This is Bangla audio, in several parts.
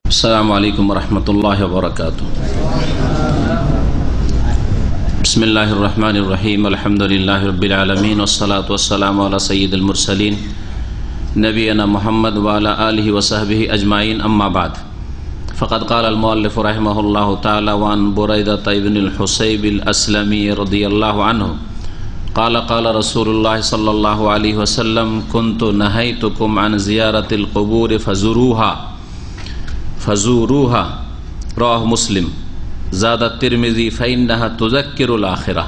अस्सलामु अलैकुम वरहमतुल्लाहि वबरकातुहू। बिस्मिल्लाहिर्रहमानिर्रहीम। अल्हम्दुलिल्लाहि रब्बिल आलमीन वस्सलातु वस्सलामु अला सय्यिदिल मुरसलीन नबीना मुहम्मद व अला आलिहि व सहबिहि अजमाइन। अम्मा बाद फ़क़द क़ाल अल मुअल्लिफ़ रहिमहुल्लाहु तआला व अन बुरैदह इब्निल हुसैब अल अस्लमी रज़ियल्लाहु अन्हु क़ाल क़ाल रसूलुल्लाह सल्लल्लाहु अलैहि वसल्लम कुन्तु नहैतुकुम अन ज़ियारतिल क़ुबूर फज़ूरूहा रवाहु मुस्लिम। ज़ादा तिर्मिज़ी फ़इन्नहा तुज़क्किरुल आखिरा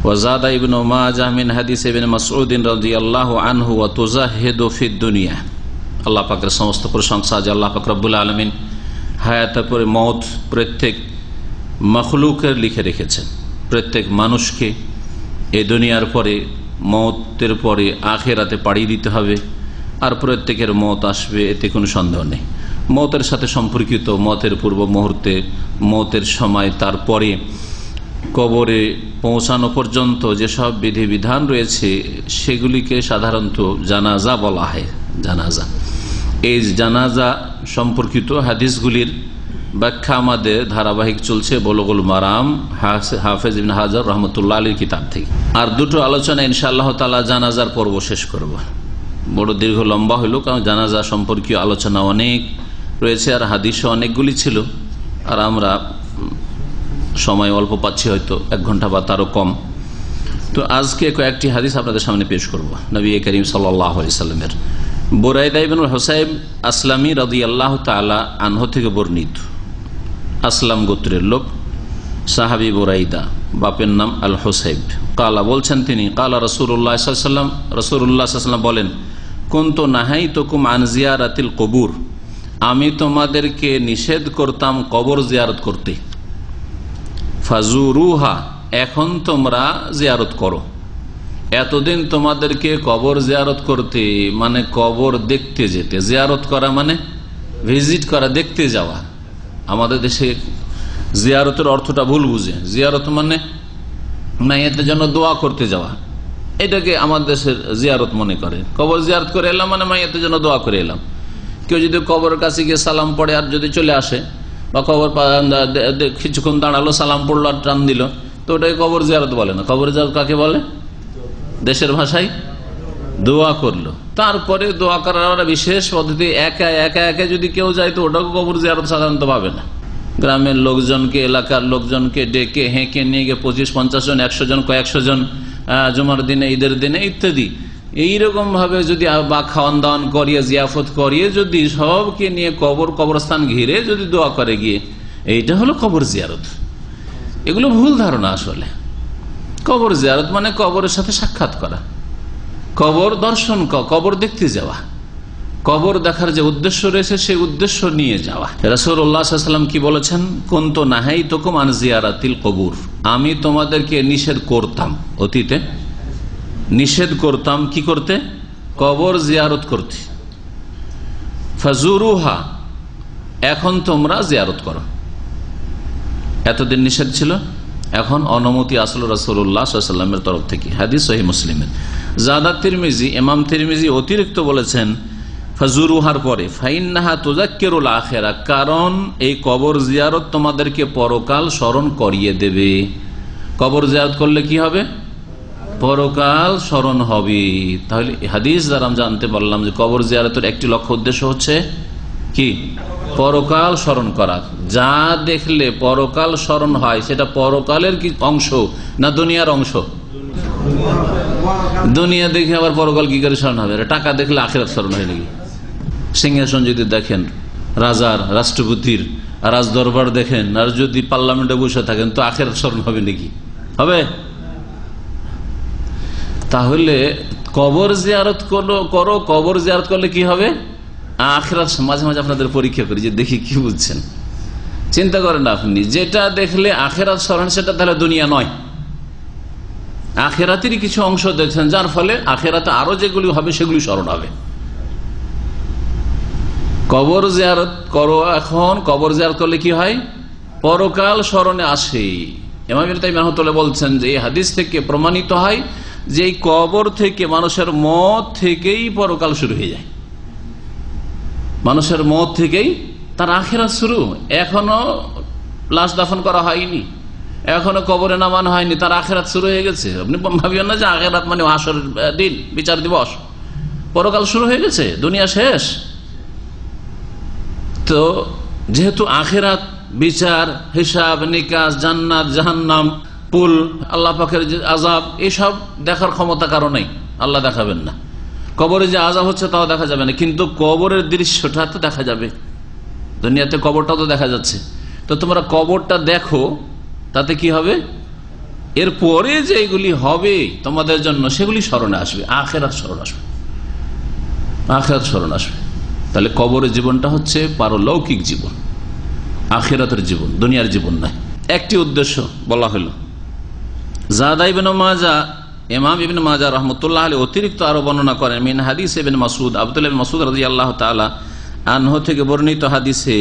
व ज़ादा इब्नु माजाह मिन हदीस इब्न मसऊद रज़ियल्लाहु अन्हु व तुज़हिदु फ़िद दुनिया। আল্লাহ পাকের সমস্ত প্রশংসা যে আল্লাহ পাক রব্বুল আলামিন হায়াতের পরে মওত প্রত্যেক মখলুকের লিখে রেখেছেন। প্রত্যেক মানুষকে এই দুনিয়ার পরে মওতের পরে আখিরাতে পাড়ি দিতে হবে, আর প্রত্যেকের মওত আসবে, এতে কোনো সন্দেহ নেই। মওতের সাথে সম্পর্কিত মওতের পূর্ব মুহূর্তে, মওতের সময়, তারপরে কবরে পৌঁছানো পর্যন্ত যেসব বিধিবিধান রয়েছে সেগুলিকে সাধারণত জানাজা বলা হয়। জানাজা, এই জানাজা সম্পর্কিত হাদিসগুলির ব্যাখ্যা আমাদের ধারাবাহিক চলছে বুলুগুল মারাম হাফেজ ইবনে হাজার রহমতুল্লাহ আলীর কিতাব থেকে। আর দুটো আলোচনা ইনশাআল্লাহ তাআলা জানাজার পর্ব শেষ করব। বড় দীর্ঘ লম্বা হইল, কারণ জানাজা সম্পর্কীয় আলোচনা অনেক রয়েছে আর হাদিসও অনেকগুলি ছিল, আর আমরা সময় অল্প পাচ্ছি, হয়তো 1 ঘন্টা বা তারও কম। তো আজকে কয়েকটি হাদিস আপনাদের সামনে পেশ করব নবী করিম সাল্লাল্লাহু আলাইহি সাল্লামের। বুরাইদা ইবনুল হুসাইব আসলামী রাদিয়াল্লাহু তাআলা আনহু থেকে বর্ণিত। আসলাম গোত্রের লোক, সাহাবী বুরাইদা, বাপের নাম আল হুসাইব। কালা বলছেন তিনি, কালা রাসূলুল্লাহ সাল্লাল্লাহু আলাইহি ওয়াসাল্লাম, রাসূলুল্লাহ সাল্লাল্লাহু আলাইহি ওয়াসাল্লাম বলেন, কুনতু নাহাইতুকুম আন জিয়ারাতিল কুবুর, আমি তোমাদেরকে নিষেধ করতাম কবর জিয়ারত করতে। ফাজুরুহা, এখন তোমরা জিয়ারত করো। এতদিন তোমাদেরকে কবর জিয়ারত করতে মানে কবর দেখতে যেতে, জিয়ারত করা মানে ভিজিট করা, দেখতে যাওয়া। আমাদের দেশে জিয়ারতের অর্থটা ভুল বুঝে, জিয়ারত মানে মাইয়াতের জন্য দোয়া করতে যাওয়া, এটাকে আমাদের দেশের জিয়ারত মনে করে। কবর জিয়ারত করে এলাম মানে মাইয়াতের জন্য দোয়া করে এলাম। কেউ যদি কবরের কাছে গিয়ে সালাম পড়ে আর যদি চলে আসে, বা কবর কিছুক্ষণ দাঁড়ালো, সালাম পড়লো আর টান দিল, তো ওটাকে কবর জিয়ারত বলে না। কবর জিয়ারত কাকে বলে? দেশের ভাষায় দোয়া করলো। তারপরে দোয়া করার বিশেষ পদ্ধতি, একা একা একা যদি কেউ যায় তো ওটাকে কবর জিয়ারত সাধারণত ভাবে না। গ্রামের লোকজনকে, এলাকার লোকজনকে ডেকে হেঁকে নিয়ে গিয়ে 25-50 জন, 100 জন, কয়েকশো জন, জুমার দিনে, ঈদের দিনে ইত্যাদি, এইরকম ভাবে যদি বা খাওয়ান দাওয়ান করিয়ে, জিয়াফত করিয়ে যদি সবকে নিয়ে কবরস্থান ঘিরে যদি দোয়া করে গিয়ে, এইটা হলো কবর জিয়ারত। এগুলো ভুল ধারণা। আসলে কবর জিয়ারত মানে কবরের সাথে সাক্ষাৎ করা, কবর দর্শন, কবর দেখতে যাওয়া, কবর দেখার যে উদ্দেশ্য রয়েছে সেই উদ্দেশ্য নিয়ে যাওয়া। রাসূলুল্লাহ সাল্লাল্লাহু আলাইহি ওয়াসাল্লাম কি বলেছেন? কুনতু নাহাইতুকুম আন জিয়ারাতিল কুবুর, আমি তোমাদেরকে নিষেধ করতাম, অতীতে নিষেধ করতাম কি করতে? কবর জিয়ারত করতে। ফাজুরুহা, এখন তোমরা জিয়ারত করো। এতদিন নিষেধ ছিল, এখন অনুমতি আসলো রাসূলুল্লাহ সাল্লাল্লাহু আলাইহি ওয়াসাল্লামের তরফ থেকে। হাদিস সহিহ মুসলিমের। জাদা তিরমিজি, ইমাম তিরমিজি অতিরিক্ত বলেছেন ফাজুরুহার পরে, ফাইন্নাহা তুযাক্কিরুল আখিরা, কারণ এই কবর জিয়ারত তোমাদেরকে পরকাল স্মরণ করিয়ে দেবে। কবর জিয়ারত করলে কি হবে? পরকাল স্মরণ হবে। তাহলে হাদিস দ্বারা আমরা জানতে পারলাম যে কবর জিয়ারতের একটি লক্ষ্য উদ্দেশ্য হচ্ছে কি? পরকাল স্মরণ করা। যা দেখলে পরকাল স্মরণ হয় সেটা পরকালের কি অংশ না দুনিয়ার অংশ? দুনিয়া দেখে আবার পরকাল কি করে স্মরণ হবে? টাকা দেখলে আখিরাত স্মরণ হয় নাকি? সিংহাসন যদি দেখেন, রাজার, রাষ্ট্রপতির রাজ দরবার দেখেন, আর যদি পার্লামেন্টে বসে থাকেন, তো আখিরাত স্মরণ হবে নাকি? হবে? তাহলে কবর জিয়ারত করো, কবর জিয়ারত করলে কি হবে? আখিরাত। মাঝে মাঝে আপনাদের পরীক্ষা করি যে দেখি কি বুঝছেন। চিন্তা করেন আপনি, যেটা দেখলে আখিরাত স্মরণ সেটা তাহলে দুনিয়া নয়, আখিরাতেরই কিছু অংশ দেখছেন, যার ফলে আখিরাতে আরো যেগুলি হবে সেগুলি স্মরণ হবে। কবর জিয়ারত করো, এখন কবর জিয়ারত করলে কি হয়? পরকাল স্মরণে আসে। ইমাম ইবনে তাইমিয়া রাহমাতুল্লাহ বলছেন যে এই হাদিস থেকে প্রমাণিত হয় যে এই কবর থেকে, মানুষের মত থেকেই পরকাল শুরু হয়ে যায়। মানুষের মত থেকেই তার আখিরাত শুরু। এখনো লাশ দাফন করা হয়নি, এখনো কবরে নামানো হয়নি, তার আখিরাত শুরু হয়ে গেছে। আপনি ভাবিবেন না যে আখিরাত মানে হাসরের দিন, বিচার দিবস, পরকাল শুরু হয়ে গেছে, দুনিয়া শেষ। তো যেহেতু আখিরাত, বিচার, হিসাব নিকাশ, জান্নাত জাহান্নাম, পুল, আল্লাহ পাকের আযাব, এসব দেখার ক্ষমতা কারো নেই, আল্লাহ দেখাবেন না। কবরে যে আযাব হচ্ছে তাও দেখা যাবে না, কিন্তু কবরের দৃশ্যটা তো দেখা যাবে। দুনিয়াতে কবরটা তো দেখা যাচ্ছে। তো তোমরা কবরটা দেখো, তাতে কি হবে? এরপরে যে এগুলি হবে তোমাদের জন্য, সেগুলি স্মরণে আসবে, আখিরাত স্মরণ আসবে, আখিরাত স্মরণ আসবে। তাহলে কবরের জীবনটা হচ্ছে পারলৌকিক জীবন, আখিরাতের জীবন, দুনিয়ার জীবন নয়। একটি উদ্দেশ্য বলা হলো। জাদা ইবনে মাজা, ইমাম ইবনে মাজা রাহমাতুল্লাহ আলাইহি অতিরিক্ত আরো বর্ণনা করেন মিন হাদিস ইবনে মাসউদ, আব্দুল্লাহ ইবনে মাসউদ রাদিয়াল্লাহু তাআলা আনহু থেকে বর্ণিত হাদিসে,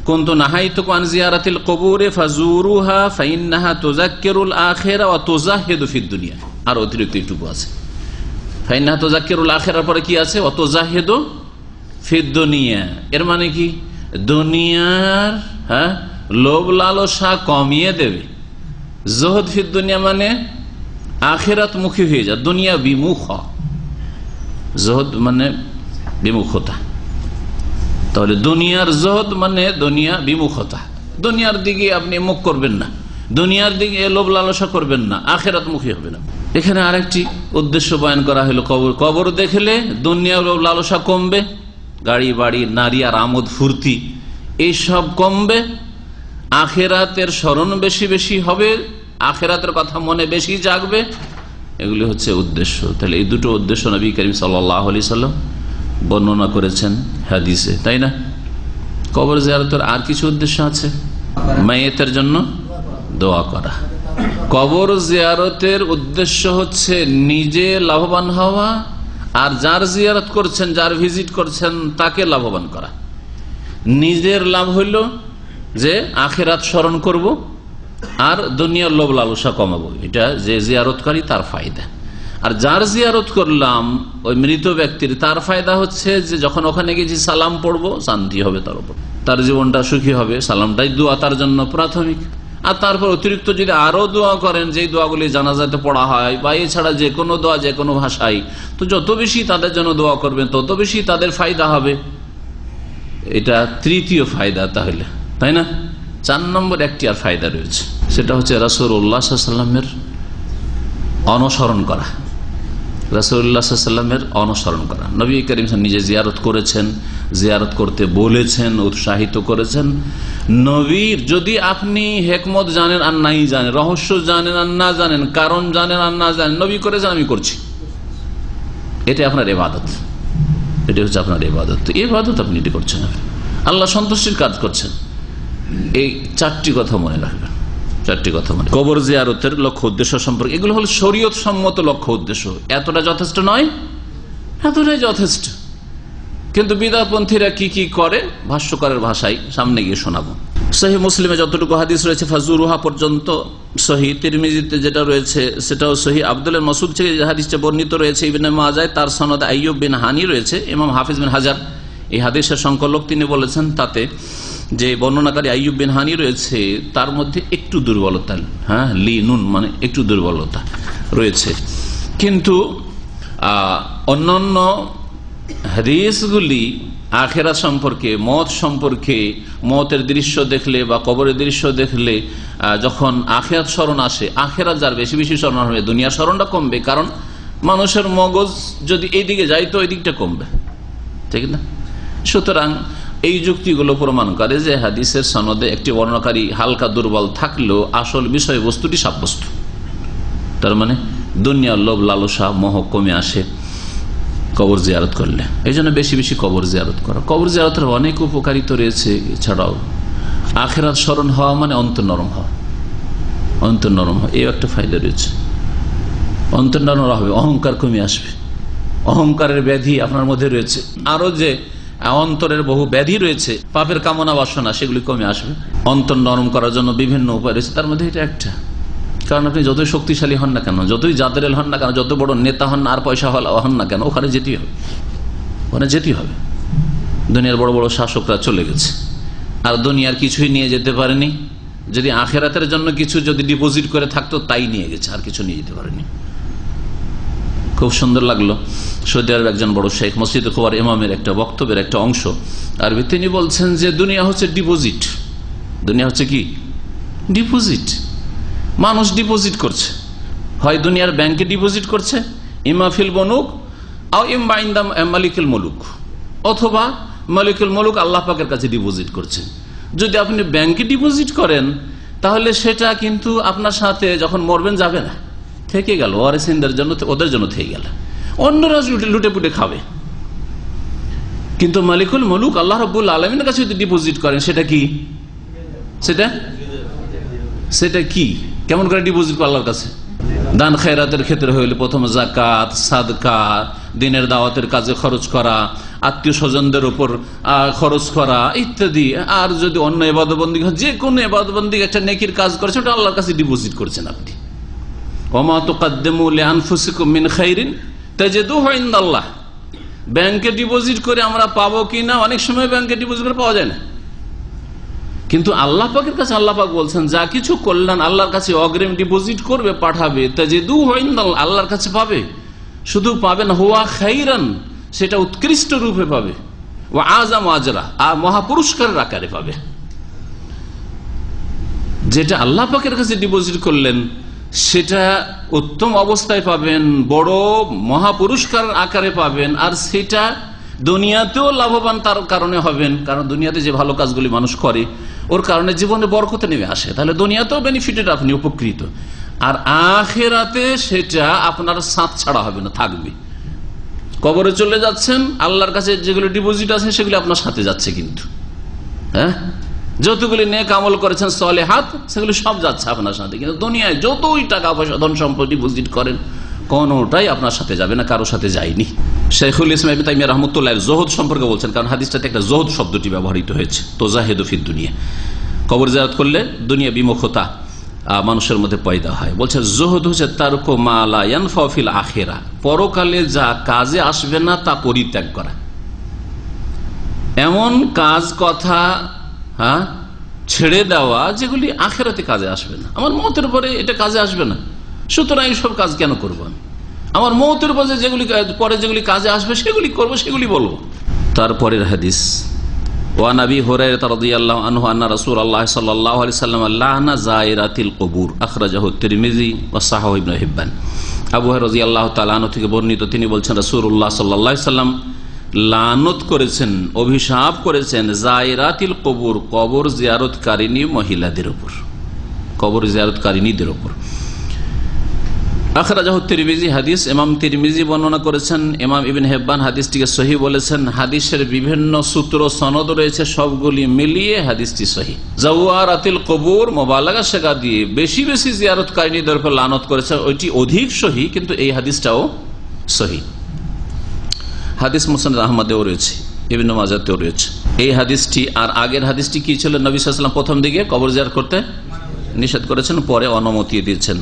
কুনতু নাহাইতুকুম আন জিয়ারাতিল কুবুরি ফাজুরুহা ফাইন্নাহা তুযাক্কিরুল আখিরা ওয়া তুযাহিদু ফিদ দুনিয়া। আর অতিরিক্ত একটু আছে, ফাইন্নাহা তুযাক্কিরুল আখিরার পরে কি আছে? ওয়া তুযাহিদু ফিদ দুনিয়া। এর মানে কি? দুনিয়ার লোভ লালসা কমিয়ে দেবে। জোহদ ফিদ দুনিয়া মানে আখিরাত মুখী হয়ে যায়, দুনিয়া বিমুখ। জোহদ মানে বিমুখতা। তাহলে দুনিয়ার জোহদ মানে দুনিয়া বিমুখতা, দুনিয়ার দিকে আপনি মুখ করবেন না, দুনিয়ার দিকে লোভ লালসা করবেন না, আখিরাত মুখী হবে না। এখানে আরেকটি উদ্দেশ্য বয়ান করা হলো, কবর। কবর দেখলে দুনিয়ার লোভ লালসা কমবে, গাড়ি বাড়ি নারী আর আমোদ ফুর্তি এইসব কমবে, আখিরাতের স্মরণ বেশি বেশি হবে, আখিরাতের কথা মনে বেশি জাগবে। এগুলি হচ্ছে উদ্দেশ্য। তাহলে এই দুটো উদ্দেশ্য নবী করিম সাল্লাল্লাহু আলাইহি সাল্লাম বর্ণনা করেছেন হাদিসে, তাই না? কবর জিয়ারতের আর কিছু উদ্দেশ্য আছে। মাইয়েতের জন্য দোয়া করা। কবর জিয়ারতের উদ্দেশ্য হচ্ছে নিজে লাভবান হওয়া, আর যার জিয়ারত করছেন, যার ভিজিট করছেন, তাকে লাভবান করা। নিজের লাভ হইল যে আখিরাত স্মরণ করব, আর দুনিয়ার লোভ লালসা কমাবো, এটা যে জিয়ারতকারী তার ফায়দা। আর যার জিয়ারত করলাম ওই মৃত ব্যক্তির, তার ফায়দা হচ্ছে যে যখন ওখানে গেছি সালাম পড়বো, শান্তি হবে তার উপর, তার জীবনটা সুখী হবে। সালামটাই দোয়া তার জন্য প্রাথমিক। আর তারপর অতিরিক্ত যদি আরো দোয়া করেন, যেই দোয়াগুলি জানাজাতে পড়া হয় বা এছাড়া যে কোনো দোয়া যে কোনো ভাষায়, তো যত বেশি তাদের জন্য দোয়া করবেন তত বেশি তাদের ফায়দা হবে। এটা তৃতীয় ফায়দা। তাহলে তাই না? 4 নম্বর একটি আর ফায়দা রয়েছে, সেটা হচ্ছে রাসূলুল্লাহ সাল্লাল্লাহু আলাইহি ওয়াসাল্লামের অনুসরণ করা। রাসূলুল্লাহ সাল্লাল্লাহু আলাইহি ওয়াসাল্লামের অনুসরণ করা। নবী করিম নিজে জিয়ারত করেছেন, জিয়ারত করতে বলেছেন, উৎসাহিত করেছেন। নবীর যদি আপনি হেকমত জানেন আর নাই জানেন, রহস্য জানেন আর না জানেন, কারণ জানেন আর না জানেন, নবী করেছেন আমি করছি, এটা আপনার ইবাদত। এটা হচ্ছে আপনার ইবাদত। তো ইবাদত আপনি এটি করছেন, আল্লাহ সন্তুষ্টির কাজ করছেন। এই 4টি কথা মনে রাখবেন, 4টি কথা মনে। কবর জিয়ারতের লক্ষ্য উদ্দেশ্য সম্পর্কে, এগুলো হল শরীয়ত সম্মত লক্ষ্য উদ্দেশ্য। এতটা যথেষ্ট নয়? এতটাই যথেষ্ট। কিন্তু বিদআতপন্থীরা কি কি করে, ভাষ্যকারের ভাষায় সামনে গিয়ে শোনাবো। সহিহ মুসলিমে যতটুকু হাদিস রয়েছে ফাজুরুহা পর্যন্ত সহিহ, তিরমিজিতে যেটা রয়েছে সেটাও সহিহ। আব্দুল্লাহ মাসউদ থেকে যে হাদিসটা বর্ণিত রয়েছে ইবনে মাজাহ, তার সনদে আইয়ুব বিন হানি রয়েছে। ইমাম হাফিজ বিন হাজার এই হাদিসের সংকলক, তিনি বলেছেন তাতে যে বর্ণনাকারী আইয়ুব বিন হানি রয়েছে, তার মধ্যে একটু দুর্বলতা, লিনুন মানে একটু দুর্বলতা রয়েছে। কিন্তু অন্যান্য হাদিসগুলি আখিরাত সম্পর্কে, মত সম্পর্কে, মতের দৃশ্য দেখলে বা কবরের দৃশ্য দেখলে যখন আখিরাত স্মরণ আসে, আখিরাত যার বেশি বেশি স্মরণ হবে, দুনিয়ার স্মরণটা কমবে। কারণ মানুষের মগজ যদি এই দিকে যায় তো এই দিকটা কমবে, ঠিক না? সুতরাং এই যুক্তিগুলো প্রমাণ করে যে হাদিসের সনদে একটি বর্ণনাকারী হালকা দুর্বল থাকলেও আসল বিষয়বস্তুটি সাব্যস্ত। তার মানে দুনিয়ার লোভ লালসা মোহ কমে আসে কবর জিয়ারত করলে। এই জন্য বেশি বেশি কবর জিয়ারত করা। কবর জিয়ারতের অনেক উপকারিতা রয়েছে। এছাড়াও আখিরাত স্মরণ হওয়া মানে অন্তর নরম হওয়া, অন্তর নরম হওয়া, এই একটা ফায়দা রয়েছে। অন্তর নরম হবে, অহংকার কমে আসবে। অহংকারের ব্যাধি আপনার মধ্যে রয়েছে, আরো যে অন্তরের বহু ব্যাধি রয়েছে, পাপের কামনা বাসনা, সেগুলি কমে আসবে। অন্তর নরম করার জন্য বিভিন্ন উপায় রয়েছে, তার মধ্যে এটা একটা। কারণ আপনি যতই শক্তিশালী হন না কেন, যতই জাদেরেল হন না কেন, যত বড় নেতা হন না আর পয়সা হন না কেন, ওখানে যেতেই হবে, ওখানে যেতেই হবে। দুনিয়ার বড় বড় শাসকরা চলে গেছে, আর দুনিয়ার কিছুই নিয়ে যেতে পারেনি। যদি আখেরাতের জন্য কিছু যদি ডিপোজিট করে থাকতো তাই নিয়ে গেছে, আর কিছু নিয়ে যেতে পারেনি। খুব সুন্দর লাগলো সৌদি আরবের একজন বড় শেখ, মসজিদে কুবার ইমামের একটা বক্তব্যের একটা অংশ আরবি, তিনি বলছেন যে দুনিয়া হচ্ছে ডিপোজিট। দুনিয়া হচ্ছে কি? ডিপোজিট। মানুষ ডিপোজিট করছে, হয় দুনিয়ার ব্যাংকে ডিপোজিট করছে, ইমাফিল বনুক আও ইম্বা ইনদাম মালিকুল মুলুক, অথবা মালিকুল মুলুক আল্লাহ পাকের কাছে ডিপোজিট করছেন। যদি আপনি ব্যাংকে ডিপোজিট করেন তাহলে সেটা কিন্তু আপনার সাথে যখন মরবেন যাবে না, থেকে গেল, ওয়ারিসিনদের জন্য, ওদের জন্য থেকে গেল, অন্যরা লুটে পুটে খাবে। কিন্তু মালিকুল মুলুক আল্লাহ রাব্বুল আলামিনের কাছে যদি ডিপোজিট করেন সেটা কি? সেটা কি? কেমন করে ডিপোজিট করে আল্লাহর কাছে? দান খেরাতের ক্ষেত্রে হইলে প্রথম যাকাত, সাদকা, দিনের দাওয়াতের কাজে খরচ করা, আত্মীয় স্বজনদের উপর খরচ করা ইত্যাদি। আর যদি অন্য ইবাদতবন্দি, যে কোনো ইবাদতবন্দি একটা নেকির কাজ করেছে ওটা আল্লাহর কাছে ডিপোজিট করছেন আপনি। ওমা তুকাদ্দিমু লিআনফুসিকুম মিন খাইরিন তাজিদুহু ইনদাল্লাহ। ব্যাংকে ডিপোজিট করে আমরা পাবো কিনা? অনেক সময় ব্যাংকে ডিপোজিট করে পাওয়া যায় না, কিন্তু আল্লাহ পাকের কাছে আল্লাহ পাক বলছেন যা কিছু কল্যাণ আল্লাহর কাছে অগ্রিম ডিপোজিট করবে, পাঠাবে, তাজিদুহু ইনদাল্লাহ, আল্লাহর কাছে পাবে। শুধু পাবেন হুয়া খাইরান, সেটা উৎকৃষ্ট রূপে পাবে, ওয়া আযাম আজরা, আর মহাপুরস্কারের আকারে পাবে। যেটা আল্লাহ পাকের কাছে ডিপোজিট করলেন সেটা উত্তম অবস্থায় পাবেন, বড় মহাপুরস্কার আকারে পাবেন, আর সেটা দুনিয়াতেও লাভবান তার কারণে হবেন। কারণ দুনিয়াতে যে ভালো কাজগুলি মানুষ করে ওর কারণে জীবনে বরকত নেমে আসে, তাহলে দুনিয়াতেও বেনিফিটেড, আপনি উপকৃত। আর আখিরাতে সেটা আপনার সাথ ছাড়া হবে না, থাকবে। কবরে চলে যাচ্ছেন, আল্লাহর কাছে যেগুলো ডিপোজিট আছে সেগুলি আপনার সাথে যাচ্ছে, কিন্তু হ্যাঁ যতগুলি নেক আমল করেছেন সলেহাত সেগুলি সব যাচ্ছে আপনার সাথে। কিন্তু দুনিয়ায় যতই টাকা পয়সা ধন সম্পদ ডিপোজিট করেন কোনটাই আপনার সাথে যাবে না, কারো সাথে যায়নি। শাইখুল ইসলাম ইবনে তাইমিয়া রাহমাতুল্লাহ জোহদ সম্পর্কে বলছেন, কারণ হাদিসটাতে একটা জোহদ শব্দটি ব্যবহৃত হয়েছে, তো জাহেদু ফিদ দুনিয়া। কবর জিয়ারত করলে দুনিয়া বিমুখতা মানুষের মধ্যে পয়দা হয়। বলছে জোহদ হচ্ছে তারকু মা লা ইয়ানফাউ ফিল আখিরা, পরকালে যা কাজে আসবে না তা পরিত্যাগ করা। এমন কাজ কথা ছেড়ে দেওয়া যেগুলি আখিরাতে কাজে আসবে না, আমার মওতের পরে এটা কাজে আসবে না, সুতরাং এইসব কাজ কেন করবো আমি? আমার মওতের পরে যেগুলি কাজে আসবে সেগুলি করবো, সেগুলি বলবো। তারপরের হাদিস, ওয়ান আবি হুরায়রা রাদিয়াল্লাহু আনহু আন্না রাসূলুল্লাহ সাল্লাল্লাহু আলাইহি ওয়াসাল্লাম লা'না যায়রাতিল কুবুর, আখরাজাহু তিরমিজি ওয়া সাহাহু ইবনে হিব্বান। আবু হুরায়রা রাদিয়াল্লাহু তাআলা আনহু থেকে বর্ণিত, তিনি বলছেন রাসূলুল্লাহ সাল্লাল্লাহু আলাইহি ওয়াসাল্লাম লানত করেছেন, অভিশাপ করেছেন যায়রাতিল কুবুর, কবর জিয়ারতকারিনী মহিলাদের উপর, কবর জিয়ারতকারিনীদের উপর। আখরাজাহু তিরমিজি হাদিস, ইমাম তিরমিজি বর্ণনা করেছেন, ইমাম ইবনে হিব্বান হাদিসটিকে সহিহ বলেছেন। হাদিসের বিভিন্ন সূত্র সনদ রয়েছে, সবগুলি মিলিয়ে হাদিসটি সহিহ। যাওয়ারাতিল কবুর মুবালাগা শেখা দিয়ে বেশি বেশি জিয়ারতকারিনীদের উপর লানত করেছে, ওইটি অধিক সহিহ, কিন্তু এই হাদিসটাও সহিহ। হাদিস মুসনাদ আহমদেও রয়েছে, ইবনে মাজাতেও রয়েছে এই হাদিসটি। আর আগের হাদিসটি কি ছিল? নবী সাল্লাল্লাহু আলাইহি ওয়াসাল্লাম প্রথম দিকে কবর জিয়ারত করতে নিষেধ করেছেন, পরে অনুমতি দিয়েছেন।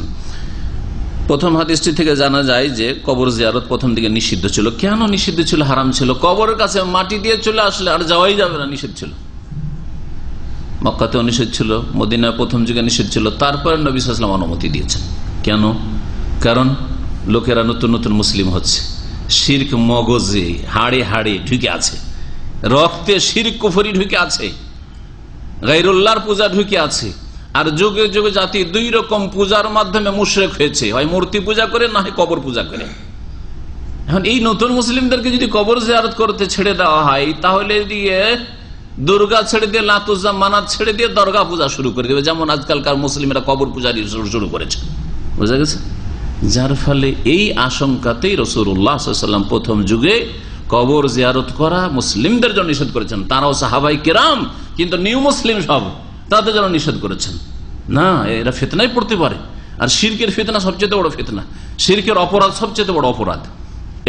প্রথম হাদিসটি থেকে জানা যায় যে কবর জিয়ারত প্রথম দিকে নিষিদ্ধ ছিল। কেন নিষিদ্ধ ছিল? হারাম ছিল। কবরের কাছে মাটি দিয়ে চলে আসলে আর যাওয়াই যাবে না, নিষেধ ছিল। মক্কাতেও নিষেধ ছিল, মদিনায় প্রথম যুগে নিষেধ ছিল, তারপরে নবী সাল্লাল্লাহু আলাইহি ওয়াসাল্লাম অনুমতি দিয়েছেন। কেন? কারণ লোকেরা নতুন নতুন মুসলিম হচ্ছে, শিরক মগজে হাড়ে হাড়ে ঢুকে আছে, রক্তে শিরক কুফরি ঢুকে আছে, গায়রুল্লাহর পূজা ঢুকে আছে। আর যুগে যুগে জাতি দুই রকম পূজার মাধ্যমে মুশরিক হয়েছে, হয় মূর্তি পূজা করে, না হয় কবর পূজা করে। এখন এই নতুন মুসলিমদেরকে যদি কবর জিয়ারত করতে ছেড়ে দেওয়া হয়, তাহলে দিয়ে দুর্গা ছেড়ে দিয়ে, লাতুজা মানাত ছেড়ে দিয়ে দরগা পূজা শুরু করে দেবে, যেমন আজকালকার মুসলিমরা কবর পূজা শুরু করেছে। বোঝা গেছে? যার ফলে এই আশঙ্কাতেই রাসূলুল্লাহ সাল্লাল্লাহু আলাইহি ওয়াসাল্লাম প্রথম যুগে কবর জিয়ারত করা মুসলিমদের জন্য নিষেধ করেছেন। তারাও সাহাবায়ে কেরাম, কিন্তু নিউ মুসলিম সব, তাদের জন্য নিষেধ করেছেন না, এরা ফিতনায় পড়তে পারে। আর শিরকের ফিতনা সবচেয়ে বড় ফিতনা, শিরকের অপরাধ সবচেয়ে বড় অপরাধ,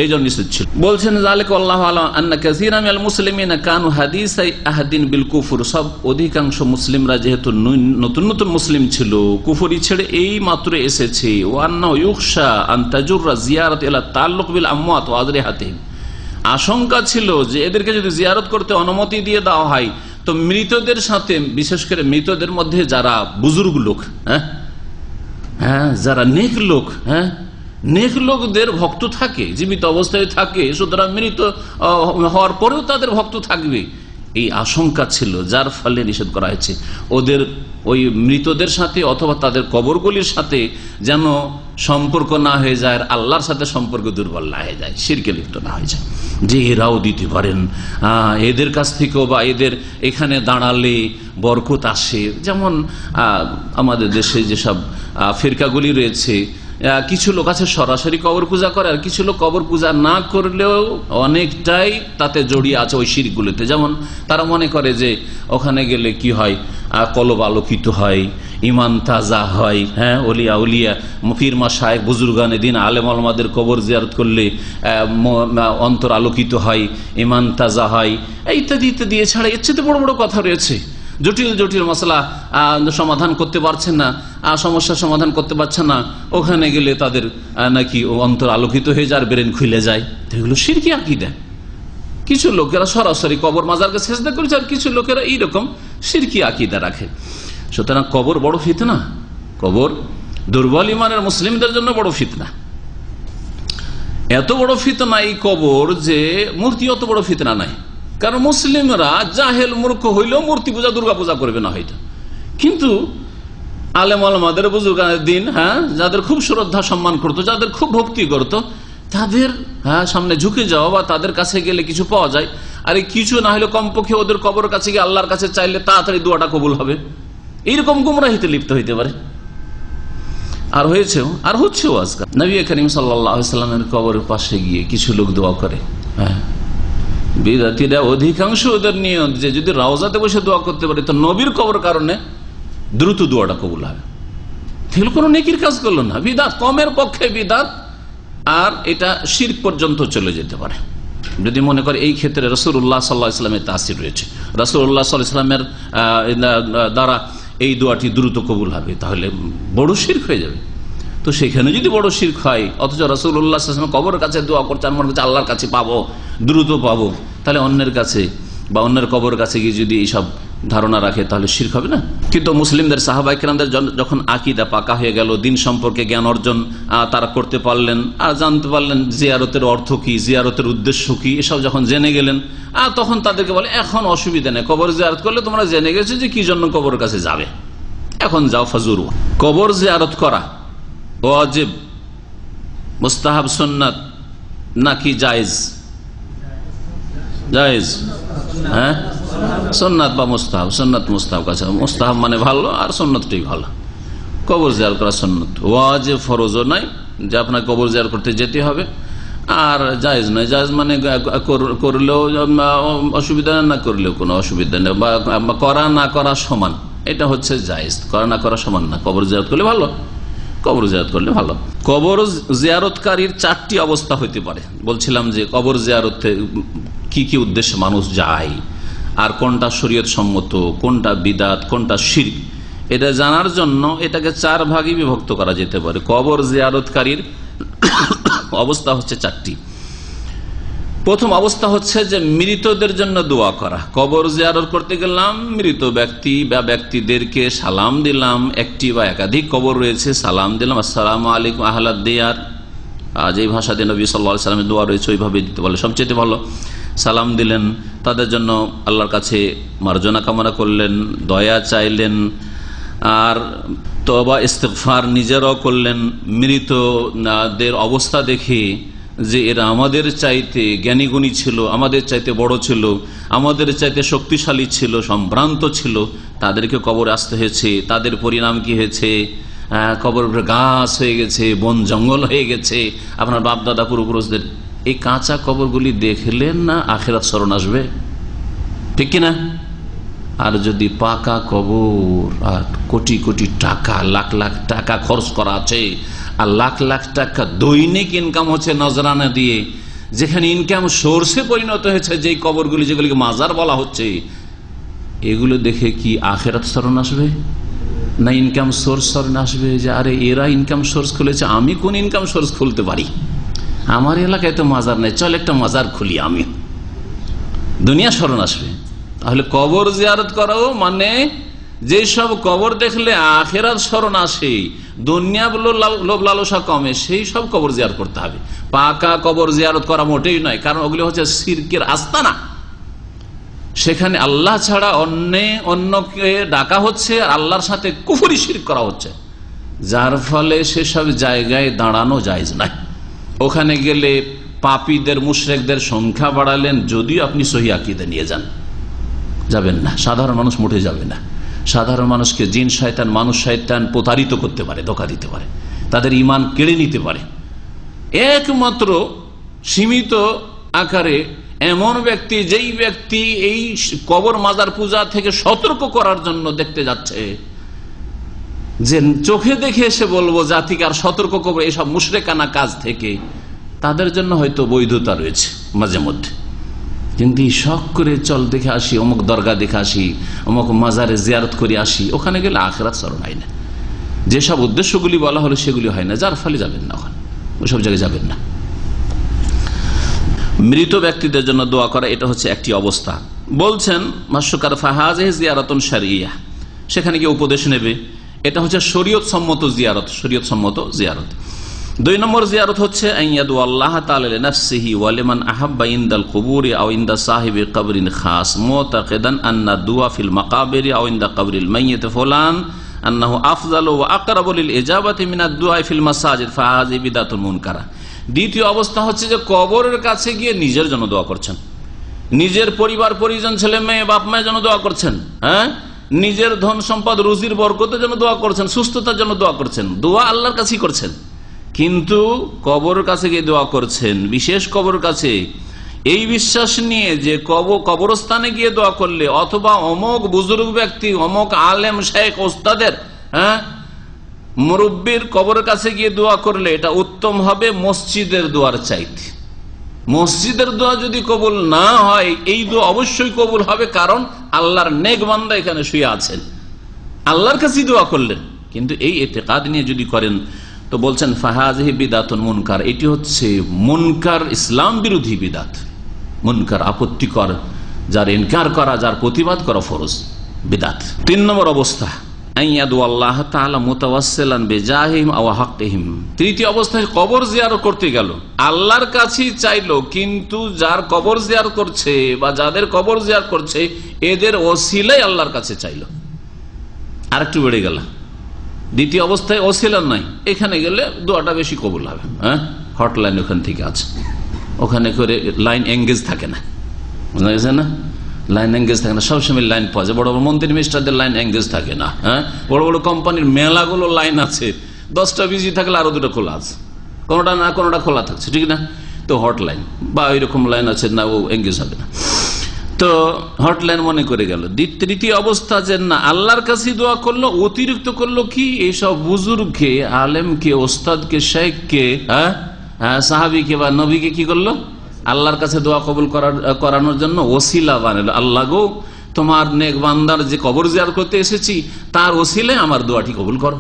এই জন্য নিষেধ ছিল। বলছেন যালিকা আল্লাহু আ'লাম আন্না কাসীরাম মিনাল মুসলিমিনা কানু হাদিসাই আহদিন বিল কুফর, সব অধিকাংশ মুসলিমরা যেহেতু নতুন নতুন মুসলিম ছিল, কুফরি ছেড়ে এই মাত্র এসেছে। ওয়া আন্না ইউখশা আন তাজুররা জিয়ারাত ইলা তাআল্লুক বিল আমওয়াত ওয়া আযরিহাতিহিম, আশঙ্কা ছিল যে এদেরকে যদি জিয়ারত করতে অনুমতি দিয়ে দেওয়া হয় তো মৃতদের সাথে, বিশেষ করে মৃতদের মধ্যে যারা বুজুর্গ লোক, হ্যাঁ যারা নেক লোক, নেক লোকদের ভক্ত থাকে, জীবিত অবস্থায় থাকে, সুতরাং মৃত হওয়ার পরেও তাদের ভক্ত থাকবে, এই আশঙ্কা ছিল, যার ফলে নিষেধ করা হয়েছে ওদের ওই মৃতদের সাথে অথবা তাদের কবরগুলির সাথে যেন সম্পর্ক না হয়ে যায়, আর আল্লাহর সাথে সম্পর্ক দুর্বল না হয়ে যায়, শিরকে লিপ্ত না হয়ে যায়, যে এরাও দিতে পারেন, এদের কাছ থেকেও বা এদের এখানে দাঁড়ালে বরকত আসে। যেমন আমাদের দেশে যেসব ফিরকাগুলি রয়েছে, কিছু লোক আছে সরাসরি কবর পূজা করে, আর কিছু লোক কবর পূজা না করলেও অনেকটাই তাতে জড়িয়ে আছে ওই শিরগুলোতে। যেমন তারা মনে করে যে ওখানে গেলে কি হয়, কলব আলোকিত হয়, ইমান তাজা হয়, ওলিয়া উলিয়া পীর মাশায়েখ বুজুর্গানে দিন আলেম ওলামাদের কবর জিয়ারত করলে অন্তর আলোকিত হয়, ইমান তাজা হয়, ইত্যাদি ইত্যাদি। এছাড়া এর চেয়ে বড় বড় কথা রয়েছে। জটিল জটিল মশলা সমাধান করতে পারছেন না, সমস্যার সমাধান করতে পারছে না, ওখানে গেলে তাদের নাকি অন্তর আলোকিত হয়ে যায়, ব্রেন খুলে যায়। এগুলো শিরকি আকীদা। কিছু লোকেরা সরাসরি কবর মাজারকে সেজদা করেছে, আর কিছু লোকেরা এইরকম শিরকি আকীদা রাখে। সুতরাং কবর বড় ফিতনা, কবর দুর্বল ইমানের মুসলিমদের জন্য বড় ফিতনা। এত বড় ফিতনা এই কবর যে মূর্তি অত বড় ফিতনা নাই। কারণ মুসলিমরা জাহেল মূর্খ হইলেও মূর্তি পূজা দুর্গা পূজা করবে না হয়তো, কিন্তু আলেম ওলামাদের বুজুর্গানের দিন, যাদের খুব শ্রদ্ধা সম্মান করতো, যাদের খুব ভক্তি করতো, তাদের সামনে ঝুঁকে যাওয়া বা তাদের কাছে গেলে কিছু পাওয়া যায়, আর এই কিছু না হলে কমপক্ষে ওদের কবর কাছে গিয়ে আল্লাহর কাছে চাইলে তাড়াতাড়ি দোয়াটা কবুল হবে, এইরকম গুমরাহিতে লিপ্ত হইতে পারে। আর হয়েছেও, আর হচ্ছেও আজকাল। নবী করিম সাল্লাল্লাহু আলাইহি ওয়াসাল্লামের কবরের পাশে গিয়ে কিছু লোক দোয়া করে। বিদাতীরা অধিকাংশ ওদের নিয়ত যে যদি রওজাতে বসে দোয়া করতে পারে তো নবীর কবর কারণে দ্রুত দোয়াটা কবুল হবে। এগুলো কোনো নেকির কাজ করলো না, বিদাত, কমের পক্ষে বিদাত, আর এটা শিরক পর্যন্ত চলে যেতে পারে। যদি মনে করে এই ক্ষেত্রে রাসূলুল্লাহ সাল্লাল্লাহু আলাইহি ওয়াসাল্লামের তাসির রয়েছে, রাসূলুল্লাহ সাল্লাল্লাহু আলাইহি ওয়াসাল্লামের দ্বারা এই দোয়াটি দ্রুত কবুল হবে, তাহলে বড় শিরক হয়ে যাবে। তো সেখানে যদি বড় শিরক হয়, অথচ রাসূলুল্লাহ সাল্লাল্লাহু আলাইহি ওয়াসাল্লাম কবরের কাছে দোয়া করছে, আমার কাছে আল্লাহর কাছে পাবো, দ্রুত পাবো, তাহলে অন্যের কাছে বা অন্যের কবরের কাছে গিয়ে যদি এইসব ধারণা রাখে তাহলে শিরক হবে না? কিন্তু মুসলিমদের সাহাবায়ে কেরামদের যখন আকীদা পাকা হয়ে গেল, দিন সম্পর্কে জ্ঞান অর্জন তারা করতে পারলেন, আর জানতে পারলেন জিয়ারতের অর্থ কি, জিয়ারতের উদ্দেশ্য কি, এসব যখন জেনে গেলেন, তখন তাদেরকে বলে এখন অসুবিধা নেই, কবর জিয়ারত করলে তোমরা জেনে গেছো যে কি জন্য কবরের কাছে যাবে, এখন যাও ফাজুরু। কবর জিয়ারত করা ওয়াজিব, মুস্তাহাব, সুন্নাত নাকি জায়েজ? জায়েজ, সুন্নাত বা মুস্তাহাব? সুন্নাত মুস্তাহাব কাছে, মুস্তাহাব মানে ভালো আর সুন্নাতটাই ভালো। কবর জিয়ারত করা সুন্নাত, ওয়াজিব ফরজও নাই যে আপনার কবর জিয়ারত করতে যেতে হবে, আর জায়েজ নয়। জায়েজ মানে করলেও অসুবিধা না করলেও কোনো অসুবিধা নেই, বা করা না করা সমান, এটা হচ্ছে জায়েজ। করা না করা সমান না, কবর জিয়ারত করলে ভালো, কবর জিয়ারত করলে ভালো। কবর জিয়ারতকারীর 4টি অবস্থা হইতে পারে। বলছিলাম যে কবর জিয়ারতে কি কি উদ্দেশ্যে মানুষ যায়, আর কোনটা শরীয়ত সম্মত, কোনটা বিদাত, কোনটা শিরক, এটা জানার জন্য এটাকে 4 ভাগে বিভক্ত করা যেতে পারে। কবর জিয়ারতকারীর অবস্থা হচ্ছে 4টি। প্রথম অবস্থা হচ্ছে যে মৃতদের জন্য দোয়া করা। কবর জিয়ারত করতে গেলাম, মৃত ব্যক্তি বা ব্যক্তিদেরকে সালাম দিলাম, একটি বা একাধিক কবর রয়েছে, সালাম দিলাম, আসসালামু আলাইকুম আহলাদ দিয়ার, যেই ভাষা দিয়ে নবী সাল্লাল্লাহু আলাইহি ওয়াসাল্লামের দোয়া রয়েছে ওইভাবে দিতে বলে সবচেয়ে ভালো। সালাম দিলেন, তাদের জন্য আল্লাহর কাছে মার্জনা কামনা করলেন, দয়া চাইলেন, আর তওবা ইস্তিগফার নিজেরাও করলেন। মৃতদের অবস্থা দেখে যে এরা আমাদের চাইতে জ্ঞানীগুণী ছিল, আমাদের চাইতে বড় ছিল, আমাদের চাইতে শক্তিশালী ছিল, সম্ভ্রান্ত ছিল, তাদেরকে কবরে আসতে হয়েছে, তাদের পরিণাম কি হয়েছে, কবর গাছ হয়ে গেছে, বন জঙ্গল হয়ে গেছে, আপনার বাপদাদা পূর্বপুরুষদের। এই কাঁচা কবরগুলি দেখলেন না আখিরাত স্মরণ আসবে, ঠিক কিনা? আর যদি পাকা কবর, আর কোটি কোটি টাকা, লাখ লাখ টাকা খরচ করা আছে, আর লাখ লাখ টাকা দৈনিক ইনকাম হচ্ছে নজরানা দিয়ে, যেখানে ইনকাম সোর্সে পরিণত হয়েছে যেই কবরগুলি, যেগুলিকে মাজার বলা হচ্ছে, এগুলো দেখে কি আখিরাত স্মরণ আসবে না ইনকাম সোর্স স্মরণ আসবে? যে আরে এরা ইনকাম সোর্স খুলেছে, আমি কোন ইনকাম সোর্স খুলতে পারি? আমার এলাকায় তো মাজার নেই, চল একটা মাজার খুলি আমি, দুনিয়া স্মরণ আসবে। তাহলে কবর জিয়ারত করাও মানে যেসব কবর দেখলে আখেরাত স্মরণ আসে, দুনিয়া লোভ লালসা কমে, সেই সব কবর জিয়ারত করতে হবে। পাকা কবর জিয়ারত করা মোটেই নয়, কারণ ওগুলো হচ্ছে শিরকের আস্তানা। সেখানে আল্লাহ ছাড়া অন্যকে ডাকা হচ্ছে, আর আল্লাহর সাথে কুফরি শিরক করা হচ্ছে, যার ফলে সেসব জায়গায় দাঁড়ানো জায়েজ নাই। ওখানে গেলে পাপীদের মুশরিকদের সংখ্যা বাড়ালেন, যদিও আপনি সহি আকীদা নিয়ে যাবেন না, সাধারণ মানুষ মোটে যাবে না। সাধারণ মানুষকে জিন শয়তান মানুষ শয়তান প্রতারিত করতে পারে, ধোঁকা দিতে পারে, তাদের ঈমান কেড়ে নিতে পারে। একমাত্র সীমিত আকারে এমন ব্যক্তি, যেই ব্যক্তি এই কবর মাজার পূজা থেকে সতর্ক করার জন্য দেখতে যাচ্ছে, যে চোখে দেখে এসে বলবো জাতিকে আর সতর্ক করবো এসব মুশরিকানা কাজ থেকে, তাদের জন্য হয়তো বৈধতা রয়েছে মাঝে মধ্যে। কিন্তু শখ করে চল দেখে আসি, অমুক দরগা দেখে আসি, অমুক মাজারে জিয়ারত করে আসি, ওখানে গেলে আখিরাত স্মরণ হয় না। যেসব উদ্দেশ্যগুলি বলা হলো সেগুলি হয় না, যার ফলে যাবেন না, ওখানে ওইসব জায়গায় যাবেন না। মৃত ব্যক্তিদের জন্য দোয়া করা, এটা হচ্ছে একটি অবস্থা। বলছেন ভাষ্যকার ফাহাজে জিয়ারাতুন শারঈয়া, সেখানে গিয়ে উপদেশ নেবে, এটা হচ্ছে শরীয়ত সম্মত জিয়ারত, শরীয়ত সম্মত জিয়ারত। 2 নম্বর জিয়ারত হচ্ছে আইয়াদু আল্লাহ তাআলা লিনাফসিহি ওয়া লিমান আহাব্বা ইনদাল কুবুরি আও ইনদা সাহিবি কবরিন খাস মুতাকিদান আন্না দুআ ফিল মাকাবিরি আও ইনদা কবরিল মাইয়িত ফুলান আন্নাহু আফযালু ওয়া আকরাবু লিল ইজাবাতি মিনাদ দুআ ফিল মাসাজিদ ফাহাযি বিদআতুন মুনকারা। দ্বিতীয় অবস্থা হচ্ছে যে কবরের কাছে গিয়ে নিজের জন্য দোয়া করছেন, নিজের পরিবার পরিজন ছেলে মেয়ে বাপ মায়ের জন্য দোয়া করছেন, হ্যাঁ, নিজের ধন সম্পদ রুজির বরকতের জন্য দোয়া করছেন, সুস্থতার জন্য দোয়া করছেন, দোয়া আল্লাহর কাছেই করছেন, কিন্তু কবরের কাছে গিয়ে দোয়া করছেন, বিশেষ কবরের কাছে, এই বিশ্বাস নিয়ে যে কবরস্থানে গিয়ে দোয়া করলে অথবা অমুক বুজুর্গ ব্যক্তি, অমুক আলেম শেখ ওস্তাদের, হ্যাঁ, মুরব্বীর কবরের কাছে গিয়ে দোয়া করলে এটা উত্তম হবে মসজিদের দোয়ার চাইতে। মসজিদের দোয়া যদি কবুল না হয়, এই দোয়া অবশ্যই কবুল হবে, কারণ আল্লাহর নেক বান্দা এখানে শুয়ে আছেন, আল্লাহর কাছেই দোয়া করলেন। কিন্তু এই ইতিকাদ নিয়ে যদি করেন তো বলছেন ফাহাযিহি বিদআতুন মুনকার, এটি হচ্ছে মুনকার, ইসলাম বিরোধী বিদআত, মুনকার আপত্তিকর, যার ইনকার করা, যার প্রতিবাদ করা ফরজ, বিদআত। 3 নম্বর অবস্থা আইয়াদু আল্লাহ তাআলা মুতাওয়াসসিলান বিজাহিহিম আও হাক্কিহিম। তৃতীয় অবস্থায় কবর জিয়ারত করতে গেল, আল্লাহর কাছেই চাইলো, কিন্তু যার কবর জিয়ারত করছে বা যাদের কবর জিয়ারত করছে এদের ওসিলাই আল্লাহর কাছে চাইলো, আরেকটু বেড়ে গেল। দ্বিতীয় অবস্থায় ওসিলা নাই, এখানে গেলে দোয়াটা বেশি কবুল হবে। হ্যাঁ, হটলাইন ওখান থেকে আছে, ওখানে করে লাইন এঙ্গেজ থাকে না, বুঝা গেছে না, লাইন এঙ্গেজ থাকে না, সবসময় লাইন পাওয়া যায়। বড় বড় মন্ত্রী মিনিস্টারদের লাইন এঙ্গেজ থাকে না। হ্যাঁ, বড় বড় কোম্পানির মেলাগুলো লাইন আছে, 10টা বিজি থাকলে আরো 2টা খোলা আছে, কোনোটা না কোনোটা খোলা থাকছে, ঠিক না? তো হটলাইন বা ওইরকম লাইন আছে না, ও এঙ্গেজ হবে না, তো হটলাইন মনে করে গেল। তৃতীয় অবস্থা যে না, আল্লাহর কাছে দোয়া করলো, অতিরিক্ত করলো কি, এইসব বুজুর্গকে, আলেমকে, ওস্তাদকে, শেখকে, হ্যাঁ, সাহাবিকে বা নবীকে কি করলো, আল্লাহর কাছে দোয়া কবুল করানোর জন্য ওসিলা বানালো। আল্লাহ গো, তোমার নেক বান্দার যে কবর জিয়ারত করতে এসেছি তার ওসিলায় আমার দোয়াটি কবুল করো,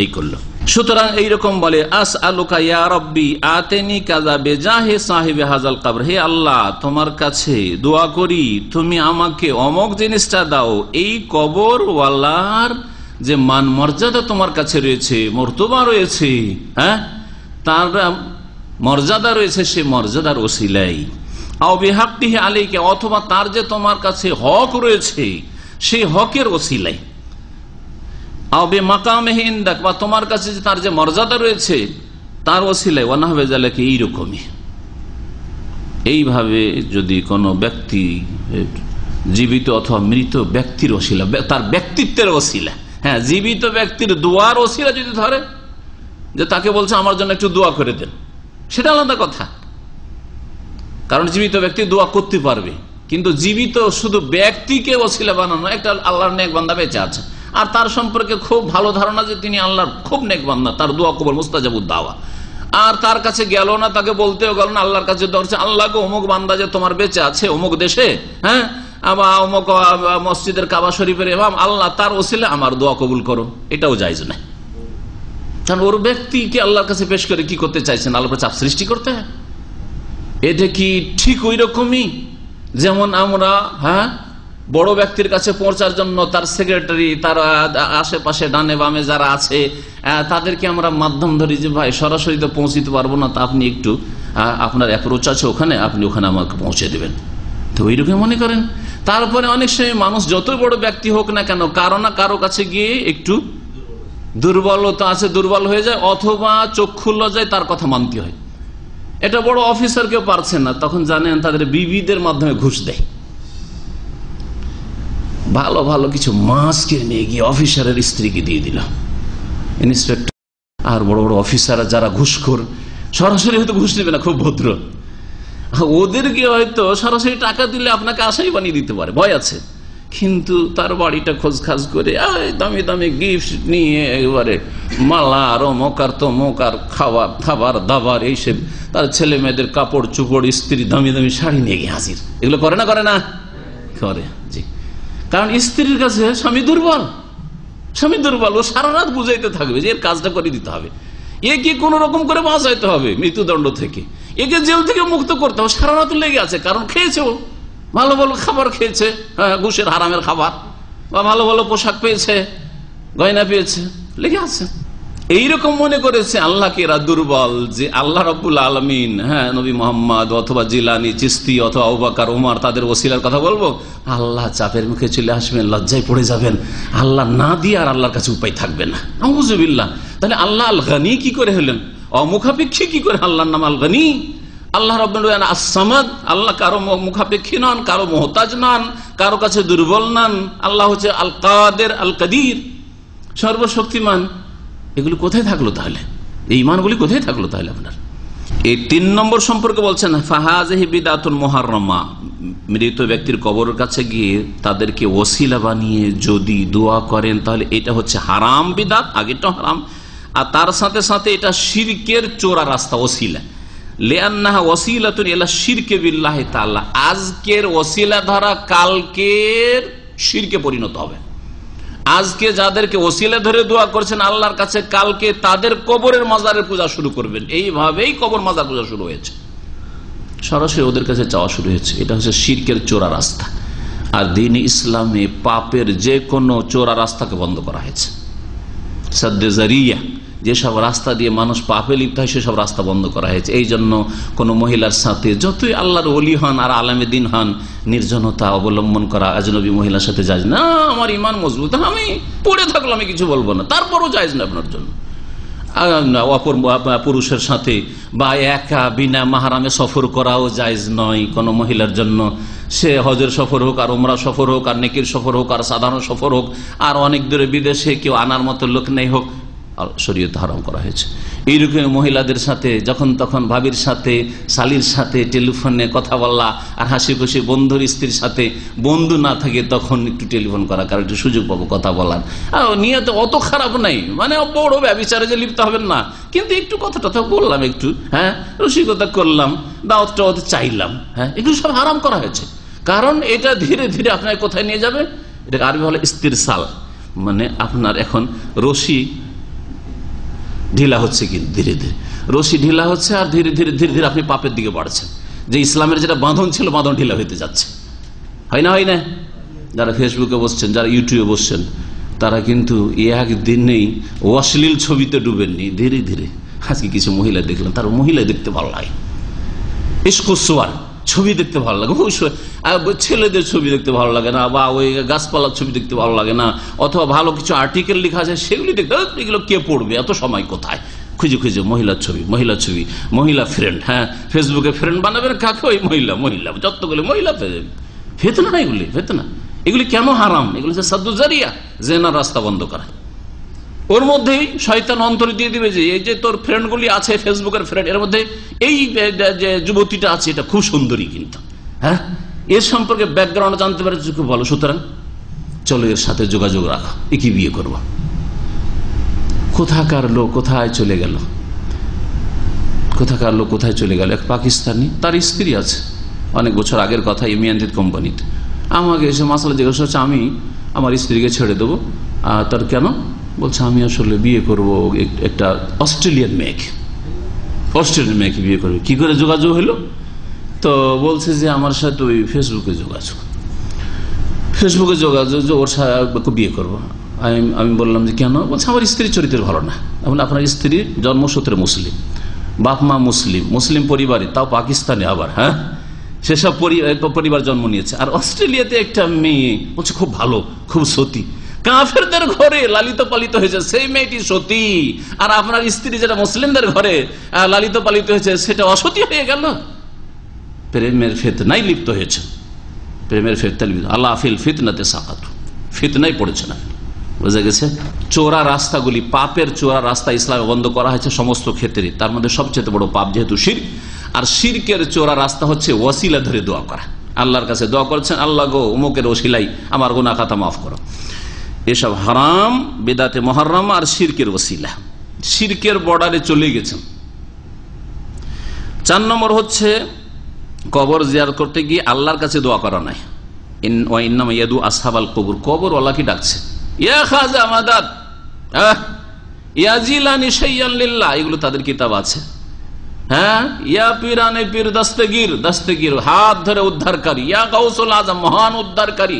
এই করলো। সুতরাং এইরকম বলে আসআলুকা ইয়া রাব্বি আতিনি কাযা বিজাহি সাহিবি হাযাল কবর, হে আল্লাহ তোমার কাছে দোয়া করি তুমি আমাকে অমুক জিনিসটা দাও, এই কবর ওয়ালার যে মান মর্যাদা তোমার কাছে রয়েছে, মর্তবা রয়েছে, হ্যাঁ, তার মর্যাদা রয়েছে, সে মর্যাদার ওসিলাই, আও বিহাক্কিহি আলাইকা, অথবা তার যে তোমার কাছে হক রয়েছে সেই হকের ওসিলাই, আও বিমাকামিহি ইনদাক, বা তোমার কাছে তার যে মর্যাদা রয়েছে তার ওসিলাই, ওয়া নাহওয়া যালিকা, এইরকমই। এইভাবে যদি কোনো ব্যক্তি জীবিত অথবা মৃত ব্যক্তির ওসিলা, তার ব্যক্তিত্বের ওসিলা, হ্যাঁ, জীবিত ব্যক্তির দোয়ার ওসিলা যদি ধরে, যে তাকে বলছে আমার জন্য একটু দোয়া করে দেন, সেটা আলাদা কথা, কারণ জীবিত ব্যক্তি দোয়া করতে পারবে, কিন্তু জীবিত শুধু ব্যক্তিকে ওসিলা বানানো, একটা আল্লাহর নেক বান্দা বেঁচে আছে আর তার সম্পর্কে খুব ভালো ধারণা যে তিনি আল্লাহর খুব নেক বান্দা, তার দোয়া কবুল মুস্তাজাবুদ দাওয়া, আর তার কাছে গেল না, তাকে বলতেও গেল না, আল্লাহর কাছে ধরছে আল্লাহ গো অমুক বান্দা যে তোমার বেঁচে আছে অমুক দেশে, হ্যাঁ, আবার অমুক মসজিদের কাবা শরীফের ইমাম, আল্লাহ তার ওসিলা আমার দোয়া কবুল করো, এটাও জায়েজ না। কারণ ওর ব্যক্তিকে আল্লাহর কাছে পেশ করে কি করতে চাইছেন? আল্লাহর চাপ সৃষ্টি করতে। এটা কি ঠিক ওই রকমই যেমন আমরা বড় ব্যক্তির কাছে পৌঁছার জন্য তার সেক্রেটারি, তার আশেপাশে ডানে বামে যারা আছে তাদেরকে আমরা মাধ্যম ধরি যে ভাই সরাসরি তো পৌঁছিতে পারবো না, তা আপনি একটু আপনার অ্যাপ্রোচ আছে ওখানে, আপনি ওখানে আমাকে পৌঁছে দেবেন। তো ওইরকম মনে করেন। তারপরে অনেক সময় মানুষ যতই বড় ব্যক্তি হোক না কেন, কারো না কারো কাছে গিয়ে একটু দুর্বলতা আছে, দুর্বল হয়ে যায়, অথবা চক্ষু লজ্জায় তার কথা মানতে হয়। এটা বড় অফিসার কেউ পারছে না, তখন জানেন তাদের বিবিদের মাধ্যমে ঘুষ দেয়। ভালো ভালো কিছু মাছ কিনে নিয়ে গিয়ে অফিসারের স্ত্রীকে দিয়ে দিল, ইন্সপেক্টর। আর বড় বড় অফিসাররা যারা ঘুষখোর, সরাসরি হয়তো ঘুষ নেবে না, খুব ভদ্র, ওদেরকে হয়তো সরাসরি টাকা দিলে আপনাকে আশাই বানিয়ে দিতে পারে, ভয় আছে। কিন্তু তার বাড়িটা খোঁজ খাজ করে দামি দামি গিফট নিয়ে এবারে মালা আর মকার তমকার খাবার দাবার এইসব, তার ছেলে মেয়েদের কাপড় চুপড়, স্ত্রী দামি দামি শাড়ি নিয়ে গিয়ে হাজির। এগুলো করে না করে না করে? জি। কারণ স্ত্রীর কাছে স্বামী দুর্বল, স্বামী দুর্বল, ও সারা রাত বুঝাইতে থাকবে যে এর কাজটা করে দিতে হবে, একে কোন রকম করে বাঁচাইতে হবে মৃত্যুদণ্ড থেকে, একে জেল থেকে মুক্ত করতে হবে। সারা রাত লেগে আছে, কারণ খেয়েছে, ও ভালো ভালো খাবার খেয়েছে, ঘুষের হারামের খাবার, বা ভালো ভালো পোশাক পেয়েছে, গয়না পেয়েছে, লেগে আছে। এইরকম মনে করেছে আল্লাহকে এরা দুর্বল, যে আল্লাহ রাব্বুল আলামিন, নবী মোহাম্মদ অথবা জিলানি, চিস্তি অথবা আবু বকর, ওমর, তাদের ওসিলার কথা বলবো, আল্লাহ চাপের মুখে চলে আসবেন, লজ্জায় পড়ে যাবেন, আল্লাহ না দিয়ে আর আল্লাহর কাছে উপায় থাকবে না। আউযুবিল্লাহ। তাহলে আল্লাহ আল গনি কি করে হলেন? অমুখাপেক্ষী কি করে আল্লাহর নাম আল গনি? আল্লাহ রাব্বুল আলামিন আস-সামাদ, আল্লাহ কারো মুখাপেক্ষী নন, কারো মুহতাজ নন, কারো কাছে দুর্বল নন। আল্লাহ হচ্ছে আল কাদের, আল কাদির, সর্বশক্তিমান। এগুলি কোথায় থাকলো তাহলে? এই ইমানগুলি কোথায় থাকলো তাহলে আপনার? এই 3 নম্বর সম্পর্কে বলছেন ফাহাযিহি বিদআতুন মুহাররামা। মৃত ব্যক্তির কবরের কাছে গিয়ে তাদেরকে ওসিলা বানিয়ে যদি দোয়া করেন, তাহলে এটা হচ্ছে হারাম বিদআত, আগেটা হারাম। আর তার সাথে সাথে এটা শিরকের চোরা রাস্তা, ওসিলা। লিআন্নাহা ওসিলাতুন ইলা শিরকি বিল্লাহি তাআলা। আজকের ওসিলা ধরা কালকের শিরকে পরিণত হবে। আজকে যাদেরকে ওসিলা ধরে দোয়া করছেন আল্লাহর কাছে, কালকে তাদের কবরের মাজারের পূজা শুরু করবেন। এইভাবেই কবর মাজার পূজা শুরু হয়েছে, সরাসরি ওদের কাছে চাওয়া শুরু হয়েছে। এটা হচ্ছে শিরকের চোরা রাস্তা। আর দ্বীন ইসলামে পাপের যে কোনো চোরা রাস্তাকে বন্ধ করা হয়েছে। সাদ্দে জারিয়া, যেসব রাস্তা দিয়ে মানুষ পাপে লিপ্ত হয় সেসব রাস্তা বন্ধ করা হয়েছে। এই জন্য কোনো মহিলার সাথে, যতই আল্লাহর ওলি হন আর আলেমে দ্বীন হন, নির্জনতা অবলম্বন করা, আজনবী মহিলার সাথে জায়েজ না। আমার ইমান মজবুত, আমি পড়ে থাকলো, আমি কিছু বলবো না, তারপরও জায়েজ না আপনার জন্য। অপর পুরুষের সাথে বা একা বিনা মাহারামে সফর করাও জায়েজ নয় কোনো মহিলার জন্য। সে হজের সফর হোক, আর উমরা সফর হোক, আর নেকির সফর হোক, আর সাধারণ সফর হোক, আর অনেক দূরে বিদেশে কেউ আনার মতো লোক নেই হোক, শরীয়তে হারাম করা হয়েছে। এইরকম মহিলাদের সাথে যখন তখন ভাবির সাথে, শালীর সাথে টেলিফোনে কথা বলা, আর হাসি খুশি বন্ধুর স্ত্রীর সাথে, বন্ধু না থাকে তখন একটু টেলিফোন করা, কারণ একটু সুযোগ পাবো কথা বলার। নিয়ত অত খারাপ নাই, মানে বড় ব্যভিচারে যে লিপ্ত হবেন না, কিন্তু একটু কথা টথা বললাম, একটু রসিকতা করলাম, দাওয়াতটা চাইলাম, এগুলো সব হারাম করা হয়েছে। কারণ এটা ধীরে ধীরে আপনাকে কোথায় নিয়ে যাবে? এটা আরবি হলো ইস্তিরসাল, মানে আপনার এখন রশি ঢিলা হচ্ছে, কিন্তু ধীরে ধীরে রশি ঢিলা হচ্ছে, আর ধীরে ধীরে ধীরে ধীরে আপনি পাপের দিকে বাড়ছেন। যে ইসলামের যেটা বাঁধন ছিল, বাঁধন ঢিলা হইতে যাচ্ছে। হয় না? হয় না? যারা ফেসবুকে বসছেন, যারা ইউটিউবে বসছেন, তারা কিন্তু একদিনেই অশ্লীল ছবিতে ডুবেননি, ধীরে ধীরে। আজকে কিছু মহিলা দেখলাম, তার মহিলা দেখতে ভালো লাগে, ইশকুসওয়ার ছবি দেখতে ভালো লাগে, ছেলেদের ছবি দেখতে ভালো লাগে না, বা ওই গাছপালার ছবি দেখতে ভালো লাগে না, অথবা ভালো কিছু আর্টিকেল লেখা আছে সেগুলি দেখতে, এগুলো কে পড়বে, এত সময় কোথায়? খুঁজে খুঁজে মহিলার ছবি, মহিলার ছবি, মহিলা ফ্রেন্ড, ফেসবুকে ফ্রেন্ড বানাবেন কাকে? ওই মহিলা, মহিলা যতগুলো মহিলা, ফেতনা না এগুলি, ফেতনা। এগুলি কেন হারাম? এগুলি হচ্ছে সাদ্দু জারিয়া, জেনার রাস্তা বন্ধ করা। ওর মধ্যেই শয়তান অন্তর দিয়ে দিবে যে এই যে তোর ফ্রেন্ডগুলি আছে, ফেসবুকের ফ্রেন্ড, এর মধ্যে এই যে যুবতীটা আছে, এটা খুব সুন্দরী, কিন্তু এর সম্পর্কে ব্যাকগ্রাউন্ড জানতে পারে, খুব ভালো, সুতরাং চলো এর সাথে যোগাযোগ রাখা, একে বিয়ে করবো। কোথাকার লোক কোথায় চলে গেল, কোথাকার লোক কোথায় চলে গেল? এক পাকিস্তানি, তার স্ত্রী আছে, অনেক বছর আগের কথা, ইমিয়ানজিৎ কোম্পানিতে। আমাকে এসে মাসালা জিজ্ঞাসা হচ্ছে, আমি আমার স্ত্রীকে ছেড়ে দেবো। তার কেন? বলছে আমি আসলে বিয়ে করব একটা অস্ট্রেলিয়ান মেয়েকে বিয়ে করবে। কি করে যোগাযোগ হলো? তো বলছে যে আমার সাথে ওই ফেসবুকে যোগাযোগ, ওর সাথে বিয়ে করবো। আমি বললাম যে কেন? বলছে আমার স্ত্রীর চরিত্র ভালো না। এখন আপনার স্ত্রীর জন্মসূত্রে মুসলিম, বাপ মা মুসলিম পরিবারে, তাও পাকিস্তানে আবার, হ্যাঁ, সেসব পরিবার জন্ম নিয়েছে। আর অস্ট্রেলিয়াতে একটা মেয়ে বলছে খুব ভালো, খুব সতী, কাফেরদের ঘরে লালিত পালিত হয়েছে, সেই মেয়েটি সতী। আর আপনার স্ত্রী যেটা মুসলিমদের ঘরে লালিত পালিত হয়েছে সেটা অসতী হয়ে গেল। প্রেমের ফিতনায় লিপ্ত হয়েছে, প্রেমের ফিতনায় আল্লাহ ফিল ফিতনাতে সাকাত, ফিতনায় পড়েছে না। বোঝা গেছে? চোরা রাস্তাগুলি, পাপের চোরা রাস্তা ইসলামে বন্ধ করা হয়েছে সমস্ত ক্ষেত্রে। তার মধ্যে সবচেয়ে বড় পাপ যেহেতু শিরক, আর শিরকের চোরা রাস্তা হচ্ছে ওয়াসিলা ধরে দোয়া করা। আল্লাহর কাছে দোয়া করছেন, আল্লাহ গো অমুকের ওসিলাই আমার গুনাহ খাতা মাফ করো। এসব হারাম, বিদআতে মুহাররম আর শিরকের ওসিলা, শিরকের বর্ডারে চলে গেছেন। 4 নম্বর হচ্ছে কবর জিয়ারত করতে গিয়ে আল্লাহর কাছে দোয়া করা নাই। ইন্নামা ইয়াদু আসহাবাল কবর, কবর ওয়ালাকে ডাকছে, ইয়া খাজা মাদাদ, ইয়া জিলানি শাইয়ান লিল্লাহ, এগুলো তাদের কিতাব আছে। হ্যাঁ, ইয়া পীরানে পীর দস্তগীর, হাত ধরে উদ্ধারকারী, ইয়া গাউসুল আজম, মহান উদ্ধারকারী,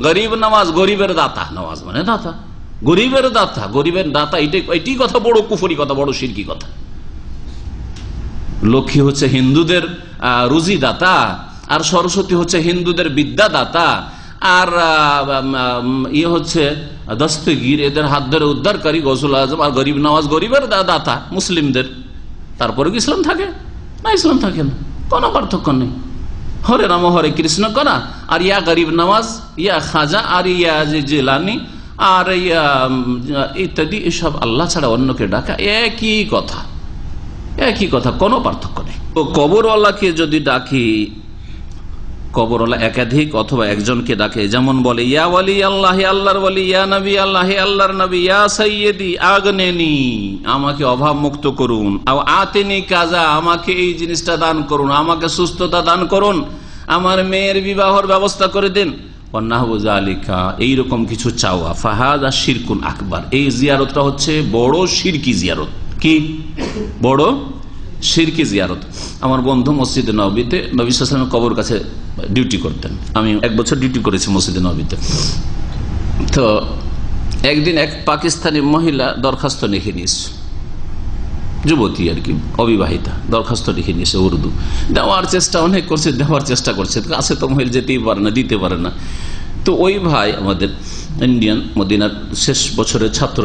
গরিব নামাজ, গরিবের দাতা, নামাজ মানে দাতা, গরিবের দাতা, এটি কথা বড় কুফরি কথা, বড় শিরকি কথা। লক্ষ্মী হচ্ছে হিন্দুদের রুজি দাতা, আর সরস্বতী হচ্ছে হিন্দুদের বিদ্যা দাতা, আর ইয়ে হচ্ছে দস্তগীর, এদের হাত ধরে উদ্ধারকারী গৌসুল আজম, আর গরিব নামাজ গরিবের দাতা মুসলিমদের। তারপরে কি ইসলাম থাকে না? ইসলাম থাকে না, কোনো পার্থক্য নেই। হরে রাম হরে কৃষ্ণ করা, আর ইয়া গরিব নামাজ, ইয়া খাজা, আর ইয়া জিলানি, আর ইয়া ইত্যাদি, এসব আল্লাহ ছাড়া অন্যকে ডাকা একই কথা, কোনো পার্থক্য নেই। তো কবরওয়ালাকে যদি ডাকি, কবরওয়ালা একাধিক অথবা একজনকে ডাকে, যেমন বলে ইয়া ওয়ালি আল্লাহ, আল্লাহর ওয়ালি, ইয়া নবী আল্লাহ, আল্লাহর নবী, ইয়া সাইয়্যিদি আগনেনি, আমাকে অভাব মুক্ত করুন, আও আতেনি কাজা, আমাকে এই জিনিসটা দান করুন, আমাকে সুস্থতা দান করুন, আমার মেয়ের বিবাহের ব্যবস্থা করে দিন, ওয়ান্নাহু যালিকা, এইরকম কিছু চাওয়া, ফাহাদা শিরকুন আকবার, এই জিয়ারতটা হচ্ছে বড় শিরকি জিয়ারত। কি বড় শিরকি জিয়ারত? আমার বন্ধু মসজিদে নববীতে নবী সাল্লাল্লাহু আলাইহি ওয়াসাল্লামের কবর কাছে ডিউটি করতেন। আমি 1 বছর ডিউটি করেছি মসজিদে নববীতে। তো একদিন এক পাকিস্তানি মহিলা দরখাস্ত লিখে নিয়েছে, যুবতী আর কি, অবিবাহিতা, দরখাস্ত লিখে নিয়েছে, উর্দু। দেওয়ার চেষ্টা অনেক করছে, কাছে তো মহিলা যেতেই পারে না, দিতে পারে না। তো ওই ভাই আমাদের ইন্ডিয়ান, মদিনার শেষ বছরের ছাত্র,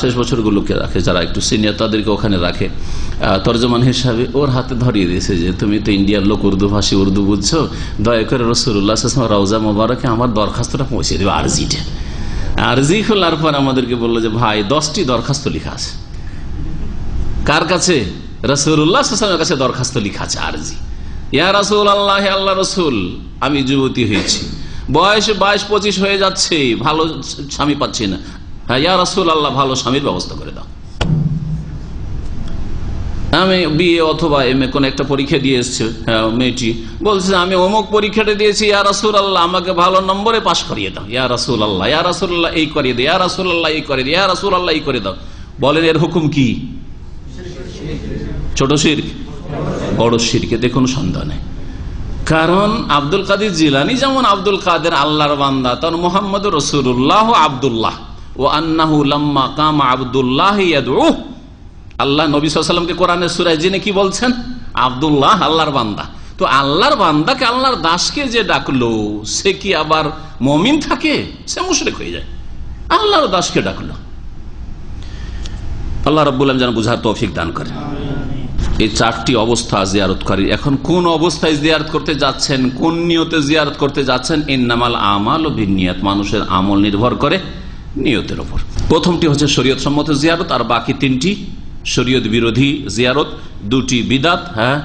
শেষ বছরগুলোকে রাখে, যারা একটু সিনিয়র তাদেরকে ওখানে রাখে তর্জমান হিসাবে, ওর হাতে ধরিয়ে দিয়েছে যে তুমি তো ইন্ডিয়ার লোক, উর্দু ভাষী, উর্দু বুঝছো, দয়া করে রাসূলুল্লাহ সাল্লাল্লাহু আলাইহি ওয়াসাল্লাম রওজা মোবারকে আমার দরখাস্তটা পৌঁছে দেবে, আরজি খোলার পর আমাদেরকে বললো যে ভাই 10টি দরখাস্ত লেখা আছে। কার কাছে? রাসূলুল্লাহ সাল্লাল্লাহু আলাইহি ওয়াসাল্লামের কাছে দরখাস্ত লেখা আছে, আরজি। ইয়া রাসূলুল্লাহ, আল্লাহ রসুল, আমি যুবতী হয়েছি, বয়স 22-25 হয়ে যাচ্ছে, ভালো স্বামী পাচ্ছি না, হ্যাঁ ইয়া রাসূলুল্লাহ, ভালো স্বামীর ব্যবস্থা করে দাও। আমি বিএ অথবা এমএ কোন একটা পরীক্ষা দিয়ে এসছে, মেয়েটি বলছে আমি অমুক পরীক্ষাটা দিয়েছি, ইয়া রাসূলুল্লাহ আমাকে ভালো নম্বরে পাশ করিয়ে দাও, ইয়া রাসূলুল্লাহ, ইয়া রাসূলুল্লাহ এই করিয়ে দাও, ইয়া রাসূলুল্লাহ এই করে দাও, ইয়া রাসূলুল্লাহ এই করে দাও। বলেন এর হুকুম কি? ছোট শিরক, বড় শিরকে দেখুন সন্দেহ নেই। কারণ আব্দুল কাদের জিলানী যেমন আব্দুল কাদের আল্লাহর বান্দা, তখন মুহাম্মদুর রাসূলুল্লাহ আব্দুল্লাহ, ও আন্নাহু লাম্মা কামা আব্দুল্লাহ ইয়াদউ, আল্লাহ নবী সাল্লাল্লাহু আলাইহি ওয়াসাল্লামকে কোরআনের সূরায় জেনে কি বলছেন? আব্দুল্লাহ, আল্লাহর বান্দা। তো আল্লাহর বান্দাকে, আল্লাহর দাসকে যে ডাকলো, সে কি আবার মুমিন থাকে? সে মুশরিক হয়ে যায়। আল্লাহর দাসকে ডাকলো। আল্লাহ রাব্বুল আলামিন যেন বুঝার তৌফিক দান করেন। এই 4টি অবস্থা জিয়ারতকারী। এখন কোন অবস্থায় জিয়ারত করতে যাচ্ছেন, কোন নিয়তে জিয়ারত করতে যাচ্ছেন? ইন্নামাল আমালু বিন্নিয়াত, মানুষের আমল নির্ভর করে নিয়তের উপর। প্রথমটি হচ্ছে শরীয়ত সম্মত জিয়ারত, আর বাকি 3টি শরীয়ত বিরোধী জিয়ারত, 2টি বিদাত, হ্যাঁ,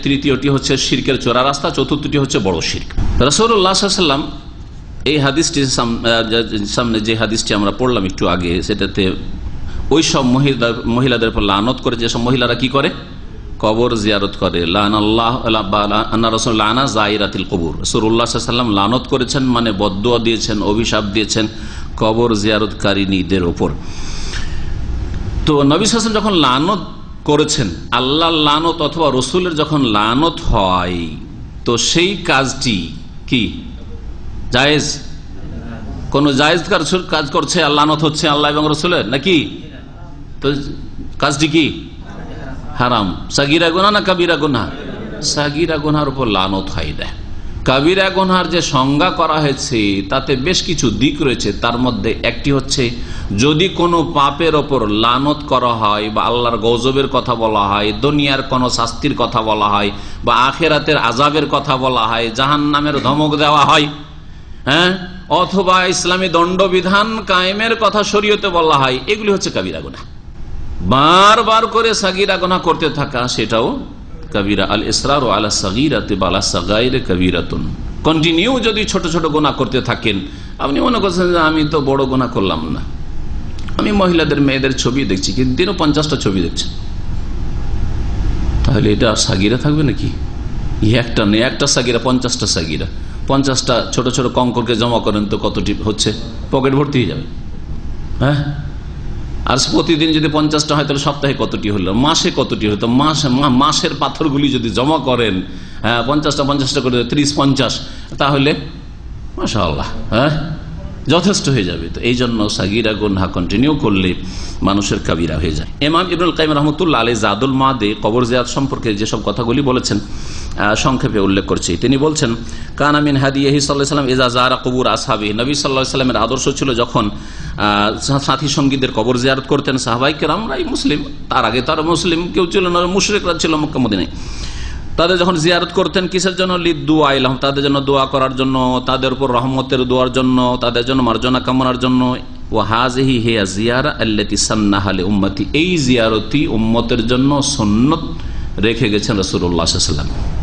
তৃতীয়টি হচ্ছে শিরকের চোরা রাস্তা, চতুর্থটি হচ্ছে বড় শিরক। রাসূলুল্লাহ সাল্লাল্লাহু আলাইহি ওয়াসাল্লাম এই হাদিসটি সামনে যে হাদিসটি আমরা পড়লাম একটু আগে, সেটাতে ওই সব মহিলাদের উপর লানত করে, যেসব মহিলারা কি করে? কবর জিয়ারত করে। লানত করেছেন মানে বদদুয়া দিয়েছেন, অভিশাপ দিয়েছেন কবর জিয়ারতকারীদের ওপর। তো নবী সাল্লাল্লাহু আলাইহি ওয়াসাল্লাম যখন লানত করেছেন, আল্লাহর লানত অথবা রসুলের যখন লানত হয়, তো সেই কাজটি কি জায়েজ? কোন জায়েজ কাজ করছে আর লানত হচ্ছে আল্লাহ এবং রসুলের নাকি? তো কাজটি কি? হারাম। সাগীরা গুনাহ না কাবীরা গুনাহ? সাগীরা গুনাহের উপর লানত হয় না। কাবীরা গুনাহের যে সংজ্ঞা করা হয়েছে তাতে বেশ কিছু দিক রয়েছে। তার মধ্যে একটি হচ্ছে, যদি কোনো পাপের ওপর লানত করা হয় বা আল্লাহর গজবের কথা বলা হয়, দুনিয়ার কোনো শাস্তির কথা বলা হয়, বা আখিরাতের আযাবের কথা বলা হয়, জাহান্নামের ধমক দেওয়া হয়, হ্যাঁ, অথবা ইসলামী দণ্ডবিধান কায়েমের কথা শরীয়তে বলা হয়, এগুলি হচ্ছে কাবীরা গুনাহ। বারবার করে সাগীরা গুনাহ করতে থাকা, সেটাও কাবীরা। আল ইসরারু আলা সাগীরাতি বা আলা সাগাইরি কাবীরাতুন। কন্টিনিউ যদি ছোট ছোট গুনাহ করতে থাকেন, আপনি মনে করছেন যে আমি তো বড় গুনাহ করলাম না, আমি মহিলাদের মেয়েদের ছবি দেখছি, কিন্তু দিনও 50টা ছবি দেখছেন, তাহলে এটা সাগীরা থাকবে নাকি? একটা নেই, একটা সাগীরা, 50টা সাগীরা। 50টা ছোট ছোট কঙ্করকে জমা করেন তো কতটি হচ্ছে? পকেট ভর্তি হয়ে যাবে। হ্যাঁ, আর প্রতিদিন যদি 50টা হয় তাহলে সপ্তাহে কতটি হলো, মাসে কতটি হলো? তো মাসের পাথরগুলি যদি জমা করেন, হ্যাঁ, 50টা করে 30-50, তাহলে মাশাআল্লাহ, হ্যাঁ, যথেষ্ট হয়ে যাবে। তো এই জন্য সাগীরা গুনাহ কন্টিনিউ করলে মানুষের কাবীরা হয়ে যায়। ইমাম ইবনুল কাইয়িম রাহমাতুল্লাহ আলাইহি জাদুল মাদে কবর জিয়ারত সম্পর্কে যেসব কথাগুলি বলেছেন সংক্ষেপে উল্লেখ করছি। তিনি বলছেন, কানা মিন হাদিয়িহি সাল্লাল্লাহু আলাইহি ওয়াসাল্লাম ইযা যারা কুবুর আসহাবি। নবী সাল্লাল্লাহু আলাইহি ওয়াসাল্লামের আদর্শ ছিল যখন সাথী সঙ্গীদের কবর জিয়ারত করতেন, সাহাবায়ে কেরামরাই মুসলিম, তার আগে তার মুসলিম কেউ ছিল না, মুশরিকরা ছিল মক্কা মদিনায়। তাদের যখন জিয়ারত করতেন কিসের জন্য? লিদুআ ইলাহুম, তাদের জন্য দোয়া করার জন্য, তাদের উপর রহমতের দোয়ার জন্য, তাদের জন্য মার্জনা কামনার জন্য। ওয়া হাযিহি হিয়া জিয়ারা আল্লাতী সান্নাহা লিউম্মতি, এই জিয়ারতই উম্মতের জন্য সুন্নাত রেখে গেছেন রাসূলুল্লাহ সাল্লাল্লাহু আলাইহি ওয়াসাল্লাম।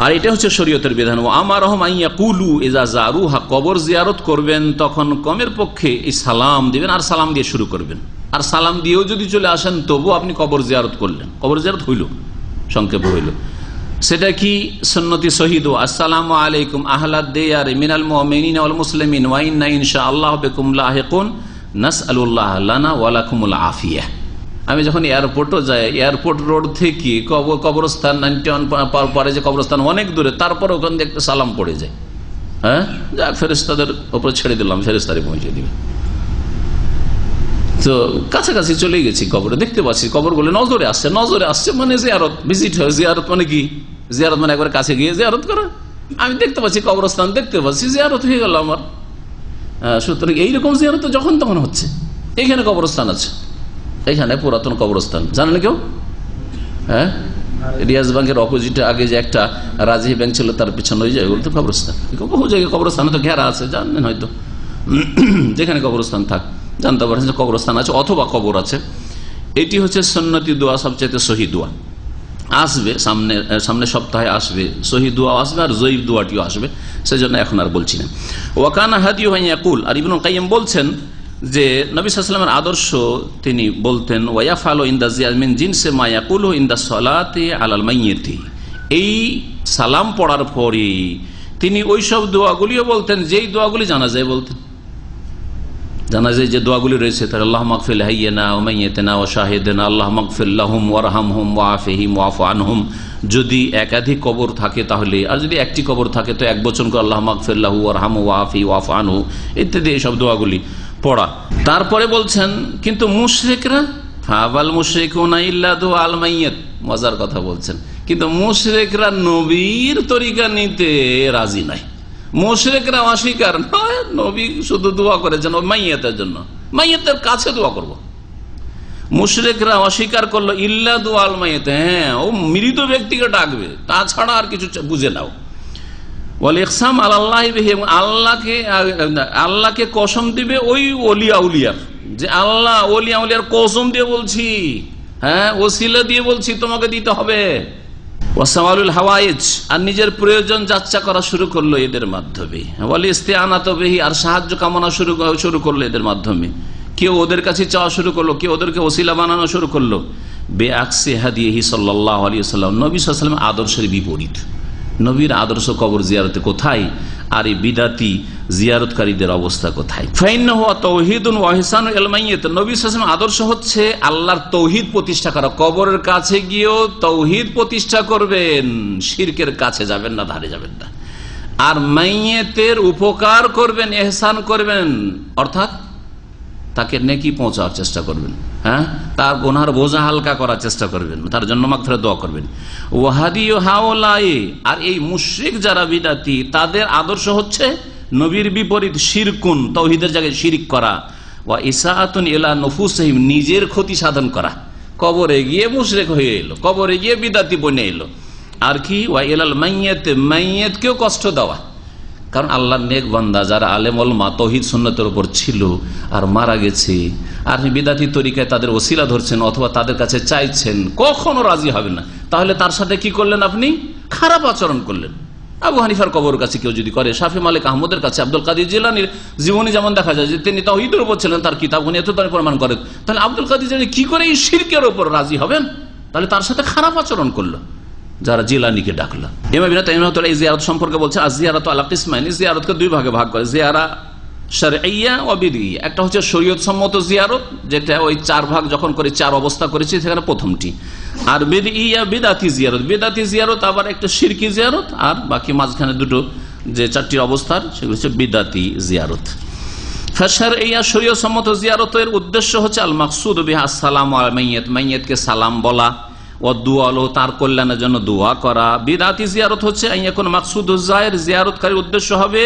আর এটা হচ্ছে শরীয়তের বিধান। ও আমারহুম আন ইয়াকুলু ইযা যারুহা, কবর জিয়ারত করবেন তখন কমের পক্ষে এই সালাম দিবেন, আর সালাম দিয়ে শুরু করবেন। আর সালাম দিয়েও যদি চলে আসেন তবু আপনি কবর জিয়ারত করলেন, কবর জিয়ারত হইল, সংক্ষেপ হইল। সেটা কি? সুন্নতি শহীদ, আসসালামু আলাইকুম আহলাদ দিয়ারি মিনাল মুমিনিনা ওয়াল মুসলিমিন ওয়া ইন্না ইনশাআল্লাহু বিকুম লাহিকুন নাসআলুল্লাহ লানা ওয়া লাকুমুল আফিয়া। আমি যখন এয়ারপোর্টও যাই, এয়ারপোর্ট রোড থেকে কবরস্থান 91 পরে যে কবরস্থান অনেক দূরে, তারপরে ওখান থেকে একটা সালাম পড়ে যায়, হ্যাঁ, যা ফেরেশতাদের উপর ছেড়ে দিলাম, ফেরেশতারে পৌঁছে দিবে। তো কাছাকাছি চলে গেছি, কবরে দেখতে পাচ্ছি, কবরগুলো নজরে আসছে মানে জিয়ারত, ভিজিট হয়। জিয়ারত মানে কি? জিয়ারত মানে একবার কাছে গিয়ে জিয়ারত করা। আমি দেখতে পাচ্ছি কবরস্থান, দেখতে পাচ্ছি, জিয়ারত হয়ে গেল আমার। সুতরাং এইরকম জিয়ারত যখন তখন হচ্ছে। এইখানে কবরস্থান আছে, এইখানে পুরাতন কবরস্থান, জানেন কেউ? হ্যাঁ, রিয়াজ ব্যাংকের অপোজিটে আগে যে একটা রাজী ব্যাংক ছিল, তার পিছনে ওই জায়গাগুলো তো কবরস্থান। বহু জায়গায় কবরস্থানে তো ঘেরা আছে, জানেন হয়তো। যেখানে কবরস্থান থাক জানতে পারেন যে কবরস্থান আছে অথবা কবর আছে। এটি হচ্ছে সুন্নতি দোয়া, সবচেয়ে সহিহ দোয়া। আসবে সামনে সপ্তাহে আসবে, সহিহ দোয়া আসবে আর জয়ীফ দোয়াটিও আসবে, সেজন্য এখন আর বলছি না। ওয়াকানা হাদিয়ু ইয়াকুল, আর ইবনুল কাইয়িম বলছেন যে নবী সাল্লাল্লাহু আলাইহি ওয়াসাল্লামের আদর্শ, তিনি বলতেন ওয়ায়াফালু ইনদা জিয়ার মিন জিনসি মা ইয়াকুলু ইনদা সলাতি আলাল মাইয়িতি, এই সালাম পড়ার পরে তিনি ওইসব দোয়াগুলিও বলতেন যেই দোয়াগুলি জানাজায় বলতেন। জানাজায় যে দোয়াগুলি রয়েছে, তার আল্লাহ মাগফির হাইয়িনা ওয়া মাইয়িতিনা ওয়া শাহিদিনা, আল্লাহ মাগফির লাহুম ওয়ারহামহুম ওয়াআফিহিম ওয়াফু আনহুম। যদি একাধিক কবর থাকে তাহলে, আর যদি একটি কবর থাকে তো এক বচন করে আল্লাহ মাগফির লাহু ওয়ারহামহু ওয়াআফিহি ওয়াফু আনহু ইত্যাদি এইসব দোয়াগুলি পড়া। তারপরে বলছেন কিন্তু মুশরিকরা, ফাবাল মুশরিকুনা ইল্লা দুআল মাইয়িত, মজার কথা বলছেন, কিন্তু মুশরিকরা নবীর তরিকা নিতে রাজি নাই। মুশরিকরা অস্বীকার নয়, নবী শুধু দোয়া করেছেন মাইয়াতের জন্য, মাইয়াতের কাছে দোয়া করব। মুশরিকরা অস্বীকার করলো ইল্লা দুআল মাইয়াত, হ্যাঁ, ও মৃত ব্যক্তিকে ডাকবে, তাছাড়া আর কিছু বুঝে নাও। ওয়াল ইকসাম আলাল্লাহি বিহি, আল্লাহকে কসম দিবে ওই ওলিয়া উলিয়ার, যে আল্লাহ ওলিয়া উলিয়ার কসম দিয়ে বলছি, হ্যাঁ, ওসিলা দিয়ে বলছি তোমাকে দিতে হবে। ওয়াসাওয়ালুল হাওয়াইজ, আর নিজের প্রয়োজন যাচ্ছা করা শুরু করলো এদের মাধ্যমে। ওয়াল ইস্তিআনাত বিহি, আর সাহায্য কামনা শুরু করলো এদের মাধ্যমে। কেউ ওদের কাছে চাওয়া শুরু করলো, কেউ ওদেরকে ওসিলা বানানো শুরু করলো। বেআকসি হাদিহি সাল্লাল্লাহু আলাইহি ওয়াসাল্লাম, নবী সাল্লাল্লাহু আলাইহি ওয়াসাল্লামের আদর্শের বিপরীত। নবীর আদর্শ কবর জিয়ারতে কোথায়? আর এই বিদাতি জিয়ারতকারীদের অবস্থা কোথায়? ফাইন্নাহু তাওহীদুন ওয়া ইহসানুল মাইয়িত, নবী সাল্লাল্লাহু আলাইহি ওয়াসাল্লাম আদর্শ হচ্ছে আল্লাহর তৌহিদ প্রতিষ্ঠা করা। কবরের কাছে গিয়েও তৌহিদ প্রতিষ্ঠা করবেন, শিরকের কাছে যাবেন না, ধারে যাবেন না। আর মাইয়েতের উপকার করবেন, ইহসান করবেন, অর্থাৎ তাকে নেকি পৌঁছাওয়ার চেষ্টা করবেন, হ্যাঁ, তার গুনাহর বোঝা হালকা করার চেষ্টা করবেন, তার জন্য মাগফিরাত দোয়া করবেন। ওয়াহাদিউ হাওলাই, আর এই মুশরিক যারা বিদাতি তাদের আদর্শ হচ্ছে নবীর বিপরীত, শিরকুন, তাওহীদের জায়গায় শিরক করা, ওয়া ইসাআতুন ইলা নুফুসিহিম, নিজের ক্ষতি সাধন করা। কবরে গিয়ে মুশরিক হয়ে এলো, কবরে গিয়ে বিদাতি বনে এলো। আর কি? ওয়া ইলাল মাইয়িত, মাইয়িতকেও কষ্ট দেওয়া। কারণ আল্লাহর নেক বান্দা যারা আলেম ওলামা তাওহীদ সুন্নাতের উপর ছিল আর মারা গেছে, আর বিদাতি তরিকায় তাদের ওসিলা ধরছেন অথবা তাদের কাছে চাইছেন, কখনো রাজি হবেন না। তাহলে তার সাথে কি করলেন? আপনি খারাপ আচরণ করলেন। আবু হানিফার কবর কাছে কেউ যদি করে, শাফি মালিক আহমদের কাছে, আব্দুল কাদের জিলানীর জীবনী যেমন দেখা যায় যে তিনি তাওহীদের উপর ছিলেন, তার কিতাবগুলো এত প্রমাণ করে, তাহলে আব্দুল কাদের জিলানী কি করে এই শিরকের উপর রাজি হবেন? তাহলে তার সাথে খারাপ আচরণ করলো যারা জিলানীকে ডাকলো। ইমাম ইবনে তাইমিয়া এই জিয়ারত সম্পর্কে বলছে, আয-জিয়ারাতু আলা কিসমাইন, জিয়ারতকে দুই ভাগে ভাগ করে, জিয়ারা শারঈয়া ও বিদঈয়া। একটা হচ্ছে শরীয়ত সম্মত জিয়ারত, যেটা ওই চার ভাগ যখন করে, চার অবস্থা করেছি, সেখানে প্রথমটি। আর বিদঈয়া বিদাতি জিয়ারত, বিদাতি জিয়ারত আবার একটা শিরকি জিয়ারত, আর বাকি মাঝখানে দুটো যে চারটি অবস্থার সেগুলো হচ্ছে বিদাতি জিয়ারত। ফাশারঈয়া শরীয়ত সম্মত জিয়ারতের উদ্দেশ্য হচ্ছে আল মাকসুদ বিহা আসসালামু আলা মাইয়িত, মাইয়িতকে সালাম বলা, ও দুয়া, তার কল্যাণের জন্য দোয়া করা। বিদাতি জিয়ারত হচ্ছে এখন মাকসুদুজ জায়ের, জিয়ারতকারীর উদ্দেশ্য হবে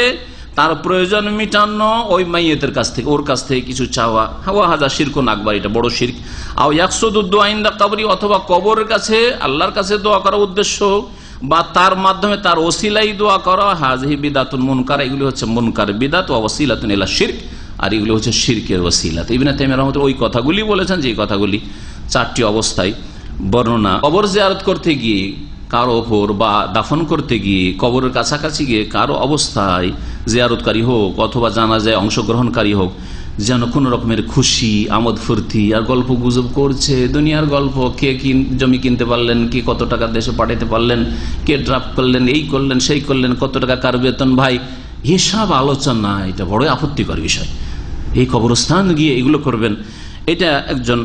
তার প্রয়োজন মিটানো, ওই মাইয়িতের কাছ থেকে, ওর কাছ থেকে কিছু চাওয়া। ওয়া হাযা শিরকুন আকবার, এটা বড় শিরক। আও ইয়াকসুদুদ দুআ ইনদা কবরি, অথবা কবরের কাছে আল্লাহর কাছে দোয়া করার উদ্দেশ্য বা তার মাধ্যমে তার ওসিলাই দোয়া করা। হাযিহি বিদাতুন মুনকার, এগুলি হচ্ছে মুনকার বিদাত, ওয়া ওয়াসিলাতুন ইলা শিরক, আর এগুলি হচ্ছে শিরকের ওসিলা। ইবনে তাইমিয়া রাহমাতুল্লাহ ওই কথাগুলি বলেছেন, যে কথাগুলি চারটি অবস্থায় বর্ণনা। কবর জিয়ারত করতে গিয়ে কারো ওপর বা দাফন করতে গিয়ে, কবরের কাছাকাছি গিয়ে কারো অবস্থায় জিয়ারতকারী হোক অথবা জানাজায় অংশগ্রহণকারী হোক, যেন কোনো রকমের খুশি, আমোদ ফুর্তি আর গল্প গুজব করছে, দুনিয়ার গল্প, কে কি জমি কিনতে পারলেন, কে কত টাকা দেশে পাঠাতে পারলেন, কে ড্রাফট করলেন, এই করলেন সেই করলেন, কত টাকা কার বেতন ভাই, এসব আলোচনা, এটা বড় আপত্তিকর বিষয়। এই কবরস্থান গিয়ে এগুলো করবেন, এটা একজন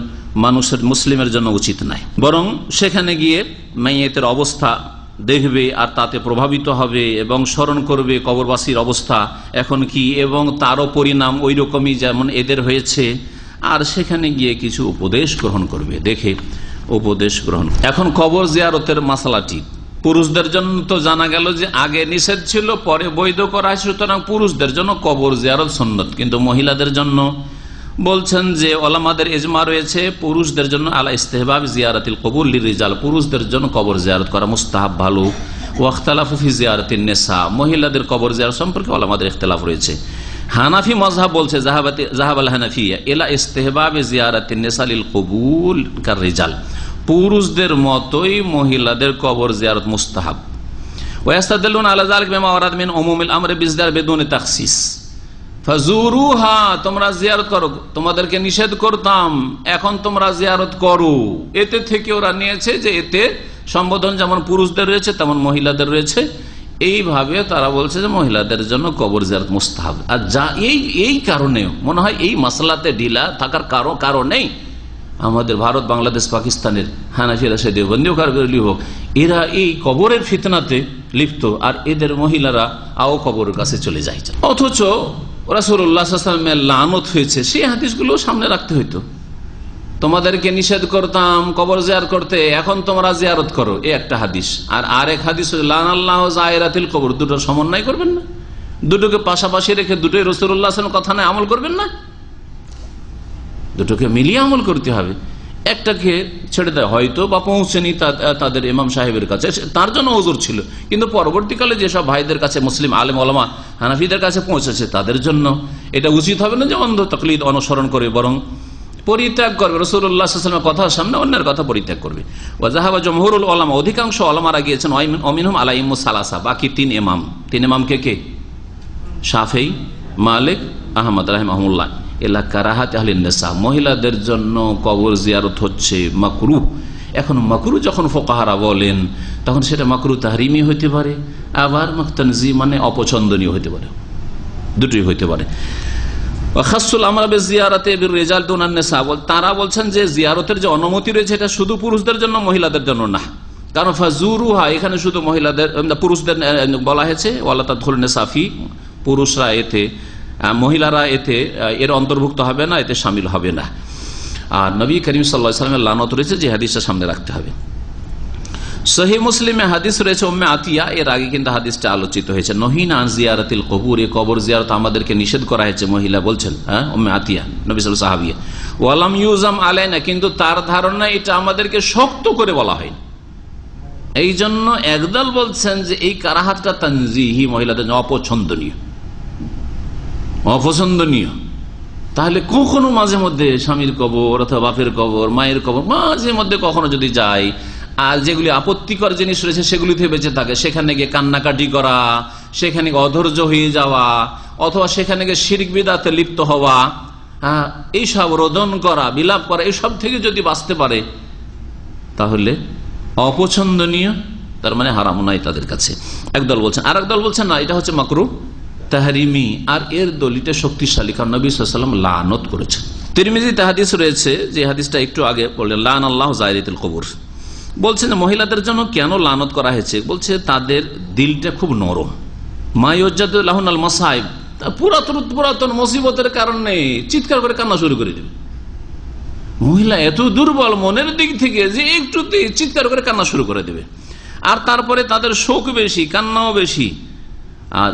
মানুষের, মুসলিমের জন্য উচিত নাই। বরং সেখানে গিয়ে মাইয়িতের অবস্থা দেখবে আর তাতে প্রভাবিত হবে এবং স্মরণ করবে কবরবাসীর অবস্থা এখন কি, এবং তারও পরিণাম ওই রকমই যেমন এদের হয়েছে, আর সেখানে গিয়ে কিছু উপদেশ গ্রহণ করবে, দেখে উপদেশ গ্রহণ। এখন কবর জিয়ারতের মাসালাটি পুরুষদের জন্য তো জানা গেল যে আগে নিষেধ ছিল, পরে বৈধ করা হয়, সুতরাং পুরুষদের জন্য কবর জিয়ারত সুন্নত। কিন্তু মহিলাদের জন্য বলছেন যে ওলামাদের ইজমা রয়েছে পুরুষদের জন্য আলা ইস্তেহবাব জিয়ারাতিল কবুর লিরিজাল, পুরুষদের জন্য কবর জিয়ারত করা মুস্তাহাব, ভালো। ওয়াখতালাফু ফি জিয়ারাতিন নিসা, মহিলাদের কবর জিয়ারত সম্পর্কে ওলামাদের ইখতিলাফ রয়েছে। হানাফি মাযহাব বলছে যাহাবাল হানাফিয়া ইলা ইস্তেহবাব জিয়ারাতিন নিসা লিল কবুল কার রিজাল, পুরুষদের মতোই মহিলাদের কবর জিয়ারত মুস্তাহাব। ওয়াস্তাদল্লুনা আলা যালিকা বিমা ওয়ারাদ মিন উমুমিল আমরি বিজদার বিদুন তাখসিস। ফাজুরুহা, তোমরা জিয়ারত করো, তোমাদেরকে নিষেধ করতাম, এখন তোমরা জিয়ারত করো। এতে থেকে ওরা নিয়েছে যে এতে সম্বোধন যেমন পুরুষদের রয়েছে তেমন মহিলাদের রয়েছে, এইভাবে তারা বলছে যে মহিলাদের জন্য কবর জিয়ারত মুস্তাহাব। আর যা এই কারণে মনে হয় এই মাসলাতে ঢিলা থাকার কারণেই আমাদের ভারত, বাংলাদেশ, পাকিস্তানের হানাফিরা, সে দেওবন্দি হোক, এরা এই কবরের ফিতনাতে লিপ্ত, আর এদের মহিলারা আও কবরের কাছে চলে যায়। অথচ রাসূলুল্লাহ সাল্লাল্লাহু আলাইহি ওয়াসাল্লামের লানত হয়েছে, সেই হাদিসগুলো সামনে রাখতে হইতো। তোমাদেরকে নিষেধ করতাম কবর জিয়ারত করতে, এখন তোমরা জিয়ারত করো, এই একটা হাদিস। আর আরেক হাদিস লানাল্লাহু যায়রাতিল কবর, দুটো সমন্বয় করবেন না, দুটোকে পাশাপাশি রেখে দুটোই রাসূলুল্লাহ সাল্লাল্লাহু আলাইহি ওয়াসাল্লামের কথা নয় আমল করবেন না, দুটোকে মিলিয়ে আমল করতে হবে। একটাকে ছেড়ে দেয় হয়তো বা পৌঁছেনি তাদের ইমাম সাহেবের কাছে, তার জন্য ওজর ছিল, কিন্তু পরবর্তীকালে যেসব ভাইদের কাছে, মুসলিম আলেম ওলামা হানাফিদের কাছে পৌঁছেছে, তাদের জন্য এটা উচিত হবে না যে অন্ধ তাকলিদ অনুসরণ করে, বরং পরিত্যাগ করবে, রাসূলুল্লাহ সাল্লাল্লাহু আলাইহি ওয়াসাল্লামের কথার সামনে অন্যের কথা পরিত্যাগ করবে। ওয়া যাহাবা জমহুরুল উলামা, অধিকাংশ ওলামারা গিয়েছেন, অমিনহুম আলাইহিমুস সালাসা, বাকি তিন ইমাম কে? শাফেঈ, মালিক, আহমদ রাহিমাহুল্লাহ, ইলা কারাহাত আহলিন নিসা, মহিলাদের জন্য কবর জিয়ারত হচ্ছে মাকরুহ। এখন মাকরুহ যখন ফুকাহারা বলেন, তখন সেটা মাকরুহ তাহরিমি হতে পারে, আবার তানজি মানে অপছন্দনীয় হইতে পারে, দুটোই হইতে পারে। তারা বলছেন যে জিয়ারতের যে অনুমতি রয়েছে এটা শুধু পুরুষদের জন্য, মহিলাদের জন্য না। কারণ ফাজুরুহা এখানে শুধু মহিলাদের, পুরুষদের বলা হয়েছে, ওয়ালা তাদখুলুন নিসাফি, পুরুষরা এতে, মহিলারা এতে এর অন্তর্ভুক্ত হবে না, এতে শামিল হবে না। আর নবী করিম সাল্লাল্লাহু আলাইহি ওয়াসাল্লামের লানত রয়েছে, যে হাদিসটা সামনে রাখতে হবে। সহিহ মুসলিমে হাদিস রয়েছে উম্মে আতিয়া, এর আগে কিন্তু হাদিসটা আলোচিত হয়েছে, নহিনা আন জিয়ারাতিল কবুর, কবর জিয়ারত আমাদেরকে নিষেধ করা হয়েছে, মহিলা বলছেন, হ্যাঁ উম্মে আতিয়া নবী সাল্লাল্লাহু আলাইহি সাহাবিয়া। ওয়ালাম ইউজাম আলাইনা, কিন্তু তার ধারণা এটা আমাদেরকে শক্ত করে বলা হয়। এই জন্য একদল বলছেন যে এই কারাহাতটা তানজিহি, মহিলাদের অপছন্দনীয়, অপছন্দনীয়। তাহলে কখনো মাঝে মধ্যে স্বামীর কবর অথবা বাপের কবর, মায়ের কবর মাঝে মধ্যে কখনো যদি যায়, আর যেগুলি আপত্তিকর জিনিস রয়েছে সেগুলি থেকে বেঁচে থাকে, সেখানে গিয়ে কান্নাকাটি করা, সেখানে অধৈর্য হয়ে যাওয়া, অথবা সেখানে গিয়ে শিরক বিদআতে লিপ্ত হওয়া, এইসব রোদন করা, বিলাপ করা, এইসব থেকে যদি বাঁচতে পারে তাহলে অপছন্দনীয়, তার মানে হারাম নাই তাদের কাছে, একদল বলছেন। আর একদল বলছেন না, এটা হচ্ছে মাকরুহ তাহরিমি, আর এর দলিলটা শক্তিশালী, কারণ নবী সাল্লাল্লাহু আলাইহি ওয়াসাল্লাম লানত করেছেন। তিরমিজিতে হাদিস রয়েছে, যে হাদিসটা একটু আগে বললেন, লান আল্লাহ জায়রিতুল কবুর। বলছেন মহিলাদের জন্য কেন লানত করা হয়েছে, বলছে তাদের দিলটা খুব নরম, মায়ুজ্জাদু লাহুনাল মাসাইব, পুরাতন মুসিবতের কারণে চিৎকার করে কান্না শুরু করে দেবে। মহিলা এত দুর্বল মনের দিক থেকে যে একটুতে চিৎকার করে কান্না শুরু করে দেবে। আর তারপরে তাদের শোক বেশি, কান্নাও বেশি, আর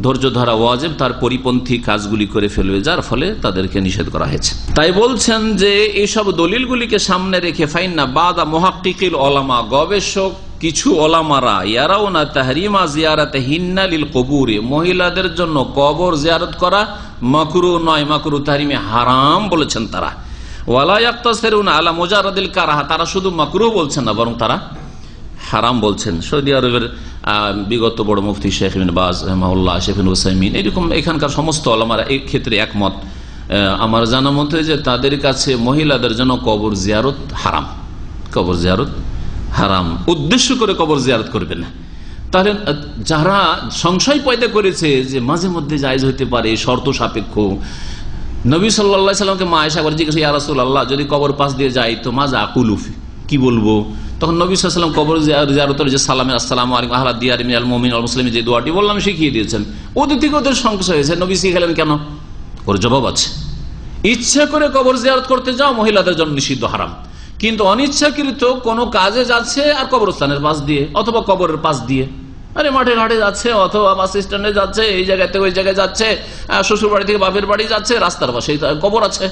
ধৈর্য ধরা ওয়াজিব, তার পরিপন্থী কাজগুলি করে ফেলবে, যার ফলে তাদেরকে নিষেধ করা হয়েছে। তাই বলছেন যে এইসব দলিলগুলিকে সামনে রেখে ফাইন্না বাদা মুহাক্কিকিল উলামা, গবেষক কিছু ওলামারা, ইয়ারাউনা তাহরিমা জিয়ারাতে হিন্না লিল কবুরে, মহিলাদের জন্য কবর জিয়ারত করা মাকরুহ নয়, মাকরুহ তাহরিমে হারাম বলেছেন তারা। ওয়ালা ইয়াক্তাসিরুনা আলা মুজাররাদিল কারাহা, তারা শুধু মাকরুহ বলছেন না, বরং তারা হারাম বলছেন। সৌদি আরবের বিগত বড় মুফতি শেখ ইবনে বাজ রাহিমাহুল্লাহ, শেখ ইবনে উসাইমিন, এরকম এখানকার সমস্ত ওলামারা এই ক্ষেত্রে একমত। আমার জানা মতে যে তাদের কাছে মহিলাদের জন্য কবর জিয়ারত হারাম, কবর জিয়ারত হারাম, উদ্দেশ্য করে কবর জিয়ারত করবে না। তাহলে যারা সংশয় পয়দা করেছে যে মাঝে মধ্যে জায়েজ হইতে পারে, শর্ত সাপেক্ষ, নবী সাল্লাল্লাহু আলাইহি সাল্লামকে মা আয়েশা করে জিজ্ঞাসা, ইয়া রাসূলুল্লাহ যদি কবর পাশ দিয়ে যাই তো মাজা আকুলু, কি বলবো? তখন নবী সাল্লাল্লাহু আলাইহি সাল্লাম কবর জিয়ারতের যে সালামে আসসালামু আলাইকুম আহলা দিয়ারি মিনাল মুমিনিন ওয়াল মুসলিমিন, যে দোয়াটি বললাম শিখিয়ে দিয়েছেন। ওদের থেকে ওদের সংশয় হয়েছে, নবী শিখালেন কেন? ওর জবাব আছে, ইচ্ছা করে কবর জিয়ারত করতে যাও মহিলাদের জন্য নিষিদ্ধ, হারাম। কিন্তু অনিচ্ছাকৃত কোনো কাজে যাচ্ছে আর কবরস্থানের পাশ দিয়ে অথবা কবরের পাশ দিয়ে, আরে মাঠে ঘাটে যাচ্ছে অথবা বাস স্ট্যান্ডে যাচ্ছে, এই জায়গায় থেকে ওই জায়গায় যাচ্ছে, শ্বশুর বাড়ি থেকে বাপের বাড়ি যাচ্ছে, রাস্তার পাশে কবর আছে,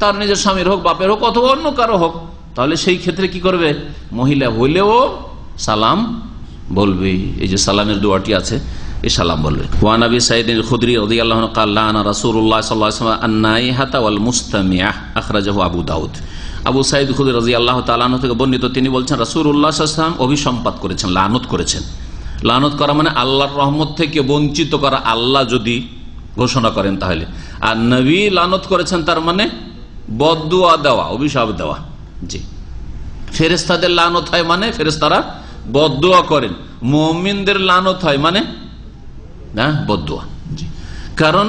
তার নিজের স্বামীর হোক, বাপের হোক, অথবা অন্য কারো হোক, তাহলে সেই ক্ষেত্রে কি করবে? মহিলা হইলেও সালাম বলবে। এই যে সালামের দোয়াটি আছে, এই সালাম বলবে। ওয়া নবী সাইয়্যিদ আল-খুদরি রাদিয়াল্লাহু আনহু قال لعن رسول الله صلى الله عليه وسلم النائحة والمستمعة أخرجه আবু দাউদ। আবু সাইদ খুদরি রাদিয়াল্লাহু তাআলা আনহু থেকে বর্ণিত, তিনি বলছেন রাসূলুল্লাহ সাল্লাল্লাহু আলাইহি ওয়াসাল্লাম অভিসম্পাত করেছেন, লানত করেছেন। লানত করা মানে আল্লাহর রহমত থেকে বঞ্চিত করা, আল্লাহ যদি ঘোষণা করেন তাহলে। আর নবী লানত করেছেন তার মানে বদদুয়া দেওয়া, অভিশাপ দেওয়া। জি, ফেরেশতাদের লানত হয় মানে ফেরেশতারা বদদুয়া করেন, মুমিনদের লানত হয় মানে না বদদুয়া। জি, কারণ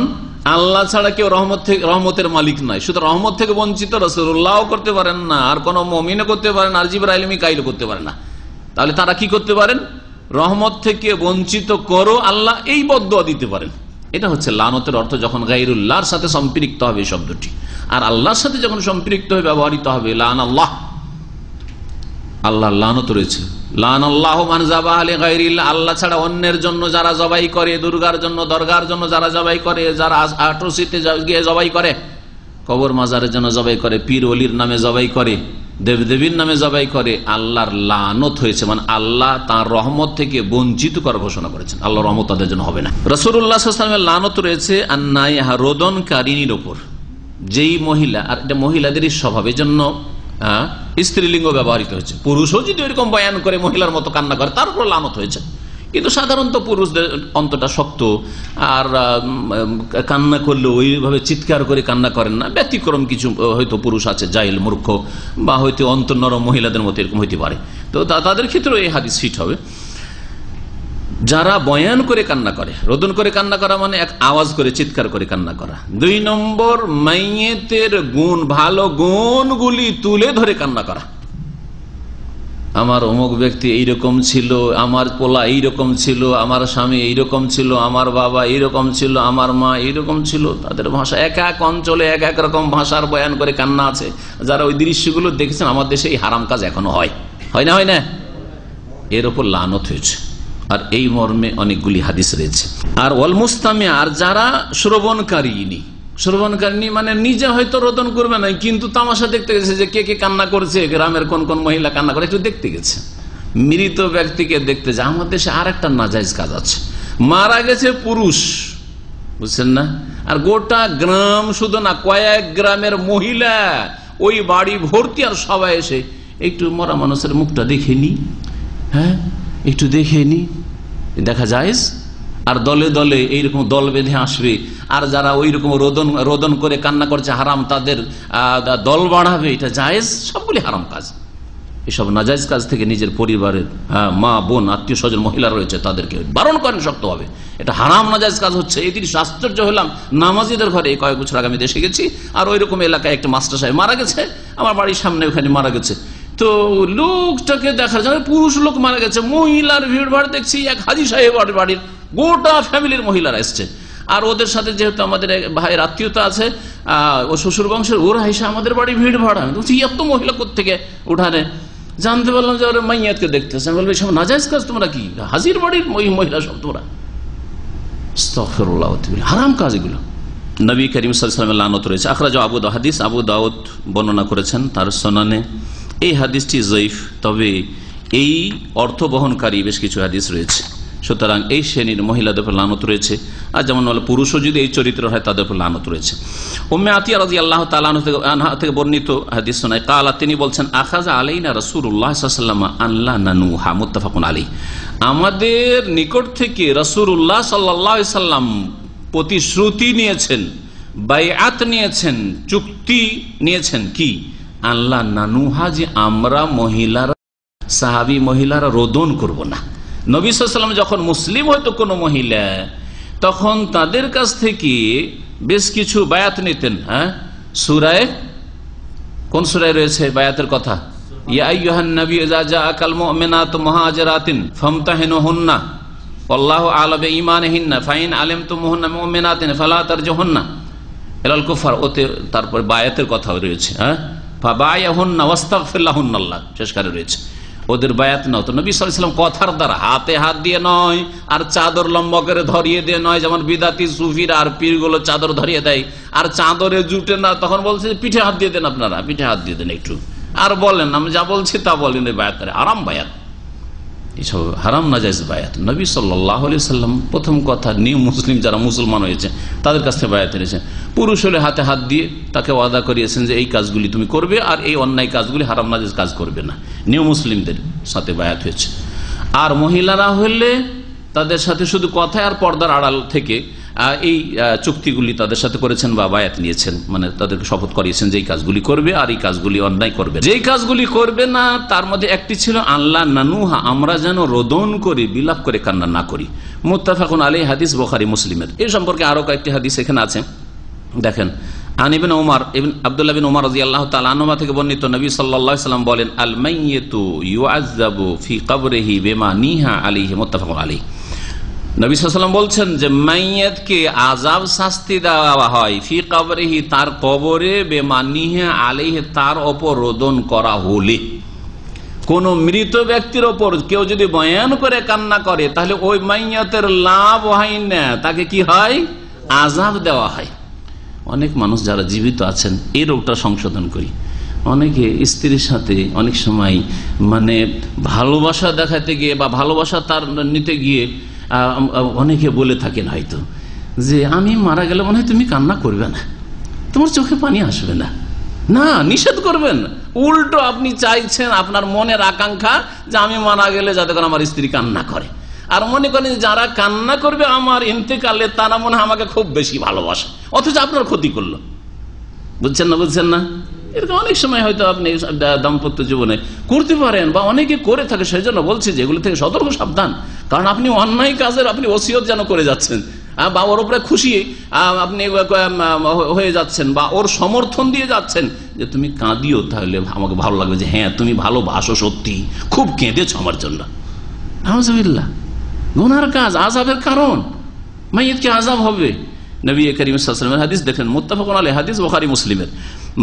আল্লাহ ছাড়া কেউ রহমতের মালিক নাই, শুধু রহমত থেকে বঞ্চিত রাসূলুল্লাহ করতে পারেন না, আর কোন মুমিনও করতে পারেন না, আর জিবরাইল মিকাইলও করতে পারেন না। তাহলে তারা কি করতে পারেন? রহমত থেকে বঞ্চিত করো আল্লাহ, এই বদদুয়া দিতে পারেন। এটা হচ্ছে লানতের অর্থ, যখন গায়রুল্লাহর সাথে সম্পৃক্ত হবে এই শব্দটি, আর আল্লাহর সাথে যখন সম্পৃক্ত হয়ে ব্যবহৃত হবে লান আল্লাহ, আল্লাহর লানত রয়েছে। লান আল্লাহু মান যাবাহা লিগাইরিল্লাহ, আল্লাহ ছাড়া অন্যের জন্য যারা জবাই করে, দুর্গার জন্য, দরগার জন্য যারা জবাই করে, যারা আটরসিতে গিয়ে জবাই করে, কবর মাজারের জন্য জবাই করে, পীর ওলির নামে জবাই করে, দেবদেবীর নামে জবাই করে, আল্লাহর লানত হয়েছে, মানে আল্লাহ তার রহমত থেকে বঞ্চিত করার ঘোষণা করেছেন। আল্লাহর রহমত তাদের জন্য হবে না। রাসূলুল্লাহ সাল্লাল্লাহু আলাইহি ওয়াসাল্লামের লানত রয়েছে আন্নাইহা, রোদনকারিনীর উপর। যেই মহিলা, আর এটা মহিলাদেরই স্বভাব, এই জন্য স্ত্রীলিঙ্গ ব্যবহৃত হয়েছে। পুরুষও যদি এরকম বয়ান করে মহিলার মতো কান্না করে, তার উপর লানত হয়েছে। কিন্তু সাধারণত পুরুষদের অন্তরটা শক্ত, আর কান্না করলে ওইভাবে চিৎকার করে কান্না করেন না। ব্যতিক্রম কিছু হয়তো পুরুষ আছে, জাহিল, মূর্খ, বা হয়তো অন্তর নরম মহিলাদের মতো এরকম হইতে পারে, তো তাদের ক্ষেত্রেও এই হাদিস ফিট হবে। যারা বয়ান করে কান্না করে, রোদন করে কান্না করা মানে এক আওয়াজ করে চিৎকার করে কান্না করা। 2 নম্বর, মাইয়েতের গুণ, ভালো গুণগুলি তুলে ধরে কান্না করা। আমার অমুক ব্যক্তি এইরকম ছিল, আমার পোলা এইরকম ছিল, আমার স্বামী এইরকম ছিল, আমার বাবা এইরকম ছিল, আমার মা এইরকম ছিল। তাদের ভাষা এক এক অঞ্চলে এক এক রকম ভাষার বয়ান করে কান্না আছে। যারা ওই দৃশ্যগুলো দেখেছেন, আমার দেশে এই হারাম কাজ এখনো হয় না, হয় না? এর ওপর লানত হয়েছে, আর এই মর্মে অনেকগুলি হাদিস রয়েছে। আর ওয়াল মুস্তামি, আর যারা শ্রবণকারিনী মানে নিজে হয়তো রোদন করবে না, কিন্তু তামাশা দেখতে গেছে যে কে কে কান্না করছে, গ্রামের কোন কোন মহিলা কান্না করে, একটু দেখতে গেছে। মৃত ব্যক্তিকে দেখতে যায়। আমাদের দেশে আর একটা নাজাইজ কাজ আছে, মারা গেছে পুরুষ, বুঝছেন না, আর গোটা গ্রাম, শুধু না কয়েক গ্রামের মহিলা ওই বাড়ি ভর্তি, আর সবাই এসে একটু মরা মানুষের মুখটা দেখে নি, হ্যাঁ একটু দেখে নি, দেখা যায়। আর দলে দলে এইরকম দল বেঁধে আসবে, আর যারা ওই রকম রোদন করে কান্না করছে হারাম, তাদের দল বাড়াবে, এটা জায়েজ, সবগুলি হারাম কাজ। এসব নাজায়েজ কাজ থেকে নিজের পরিবারের মা বোন আত্মীয় স্বজন মহিলা রয়েছে, তাদেরকে বারণ করেন শক্তভাবে, এটা হারাম নাজায়েজ কাজ হচ্ছে। এই জিনিস আশ্চর্য হলাম, নামাজিদের ঘরে এই কয়েক বছর আগে আমি দেশে গেছি, আর ওই রকম এলাকায় একটা মাস্টার সাহেব মারা গেছে, আমার বাড়ির সামনে ওখানে মারা গেছে। তো লোকটাকে দেখার জন্য, পুরুষ লোক মারা গেছে, মহিলার ভিড় ভাড় দেখছি, এক হাজি সাহেব বাড়ির গোটা ফ্যামিলির মহিলারা এসছে, আর ওদের সাথে যেহেতু আমাদের ভাইয়ের আত্মীয়তা আছে, ও শ্বশুর বংশের, ওরা এসে আমাদের বাড়ি ভিড় ভাড়া। আমি বলছি এত মহিলা কোত্থেকে উঠানে? জানতে পারলাম যে ওরা মাইয়াতকে দেখতেছে। আমি বলবো সব নাজায়েজ কাজ, তোমরা কি হাজির বাড়ির মহিলা সব তোমরা? আস্তাগফিরুল্লাহ, হারাম কাজ এগুলো। নবী করিম সাল্লাল্লাহু আলাইহি ওয়াসাল্লামের লানত রয়েছে। আখরাজ আবু দাউদ, হাদিস আবু দাউদ বর্ণনা করেছেন তার সুনানে। এই হাদিসটি যঈফ, তবে এই অর্থ বহনকারী বেশ কিছু হাদিস রয়েছে। সুতরাং এই শ্রেণীর মহিলাদের উপর লানত রয়েছে, আর যেমন পুরুষও যদি এই চরিত্র হয় তাদের উপর লানত রয়েছে। উম্মে আতিয়া রাদিয়াল্লাহু তাআলা আনহা থেকে বর্ণিত হাদিস শোনায়, কালা, তিনি বলছেন, আখাযা আলাইনা রাসূলুল্লাহ সাল্লাল্লাহু আলাইহি ওয়াসাল্লাম আল্লা নানুহা, মুত্তাফাকুন আলাইহি। আমাদের নিকট থেকে রাসূলুল্লাহ সাল্লাল্লাহু আলাইহি ওয়াসাল্লাম প্রতিশ্রুতি নিয়েছেন, বাইআত নিয়েছেন, চুক্তি নিয়েছেন, কি? আল্লা নানুহা, যে আমরা মহিলারা, সাহাবী মহিলারা রোদন করব না। নবী সাল্লাল্লাহু আলাইহি ওয়াসাল্লাম যখন মুসলিম হয়তো কোনো মহিলা, তখন তাদের কাছ থেকে বেশ কিছু বায়াত নিতেন। হ্যাঁ, সূরায়ে, কোন সূরায় রয়েছে বায়াতের কথা? ইয়া আইয়ুহান নবী ইযা জাআকাল মুমিনাতু মুহাজিরাতিন ফামতাহিনুহুন্না ওয়াল্লাহু আ'লামু বিঈমানিহিন্না ফাইন আলিমতুমুহুন্না মুমিনাতিন ফালা তারজুহুন্না ইলাল কুফার। ওতে তারপর বায়াতের কথা রয়েছে। হ্যাঁ, ফাবায়াহুন্না ওয়াস্তাগফির লাহুন্নাল্লাহ, শেষকারে রয়েছে ওদের বায়াত নাও। তো নবী সাল্লাল্লাহু আলাইহি ওয়াসাল্লাম কথার দ্বারা, হাতে হাত দিয়ে নয়, আর চাদর লম্বা করে ধরিয়ে দিয়ে নয়, যেমন বিদাতি সুফিরা আর পীরগুলো চাদর ধরিয়ে দেয়, আর চাদরে জুটে না, তখন বলছে পিঠে হাত দিয়ে দেন, আপনারা পিঠে হাত দিয়ে দেন একটু, আর বলেন আমি যা বলছি তা বলেন। এই বায়াত হারাম বায়াত, এইসব হারাম নাজায়েজ বায়াত। নবী সাল্লাল্লাহু আলাইহি ওয়াসাল্লাম প্রথম কথা, নিউ মুসলিম যারা মুসলমান হয়েছে তাদের কাছ থেকে বায়াত এনেছেন। পুরুষ হলে হাতে হাত দিয়ে তাকে ওয়াদা করিয়েছেন যে এই কাজগুলি তুমি করবে, আর এই অন্যায় কাজগুলি, হারাম নাজায়েজ কাজ করবে না। নিউ মুসলিমদের সাথে বায়াত হয়েছে। আর মহিলারা হলে তাদের সাথে শুধু কথায় আর পর্দার আড়াল থেকে এই চুক্তিগুলি তাদের সাথে করেছেন বা বায়াত নিয়েছেন, মানে তাদেরকে শপথ করিয়েছেন যে এই কাজগুলি করবে আর এই কাজগুলি অন্যায় করবে। যেই কাজগুলি করবে না তার মধ্যে একটি ছিল আল্লাহ নানুহা, আমরা যেন রোদন করে বিলাপ করে কান্না না করি। মুত্তাফাকুন আলাইহি, হাদিস বুখারী মুসলিমের। এই সম্পর্কে আরো কয়েকটি হাদিস এখানে আছে, দেখেন। আন ইবনে উমর, আব্দুল্লাহ বিন উমর রাদিয়াল্লাহু তাআলা আনহুমা থেকে বর্ণিত, নবী সাল্লাল্লাহু আলাইহি ওয়াসাল্লাম বলেন, আল মাইয়িতু ইউআযাবু ফি কবরিহি বিমা নিহা আলাইহি, মুত্তাফাকুন আলাইহি। নবী সাল্লাল্লাহু আলাইহি ওয়াসাল্লাম বলছেন যে মাইয়াতকে আযাব শাস্তি দেওয়া হয় ফি কবরিহি, তার কবরে, বিমা নিহা আলাইহি, তার ওপর রোদন করা হলে। কোন মৃত ব্যক্তির ওপর কেউ যদি বয়ান করে কান্না করে, তাহলে ওই মাইয়াতের লাভ হয় না, তাকে কি হয়? আযাব দেওয়া হয়। অনেক মানুষ যারা জীবিত আছেন, এই রোগটা সংশোধন করি, অনেকে স্ত্রীর সাথে অনেক সময় মানে ভালোবাসা দেখাতে গিয়ে বা ভালোবাসা তার নিতে গিয়ে অনেকে বলে থাকেন হয়তো যে আমি মারা গেলে মনে হয় তুমি কান্না করবে না, তোমার চোখে পানি আসবে না। না, নিষেধ করবেন, উল্টো আপনি চাইছেন, আপনার মনের আকাঙ্ক্ষা যে আমি মারা গেলে যাতে করে আমার স্ত্রী কান্না করে। আর মনে করেন যারা কান্না করবে আমার ইন্তেকালে, তারা মনে হয় আমাকে খুব বেশি ভালোবাসে, অথচ আপনার ক্ষতি করলো। বুঝছেন না? বুঝছেন না? এরকম অনেক সময় হয়তো আপনি দাম্পত্য জীবনে করতে পারেন, বা অনেকে করে থাকে। সেই জন্য বলছি যে এগুলো থেকে সতর্ক সাবধান। কারণ আপনি অন্যায় কাজের আপনি ওসিয়ত যেন করে যাচ্ছেন, বা ওর উপরে খুশি আপনি হয়ে যাচ্ছেন, বা ওর সমর্থন দিয়ে যাচ্ছেন যে তুমি কাঁদিও, তাহলে আমাকে ভালো লাগবে যে হ্যাঁ তুমি ভালোবাসো, সত্যি খুব কেঁদেছ আমার জন্য। আউযুবিল্লাহ, গুনার কাজ, আযাবের কারণ, মাইয়িতকে আযাব হবে। নবী করিম সাল্লাল্লাহু আলাইহি ওয়াসাল্লামের হাদিস দেখেন, মুত্তাফাকুন আলাইহি হাদিস, বুখারী মুসলিমের,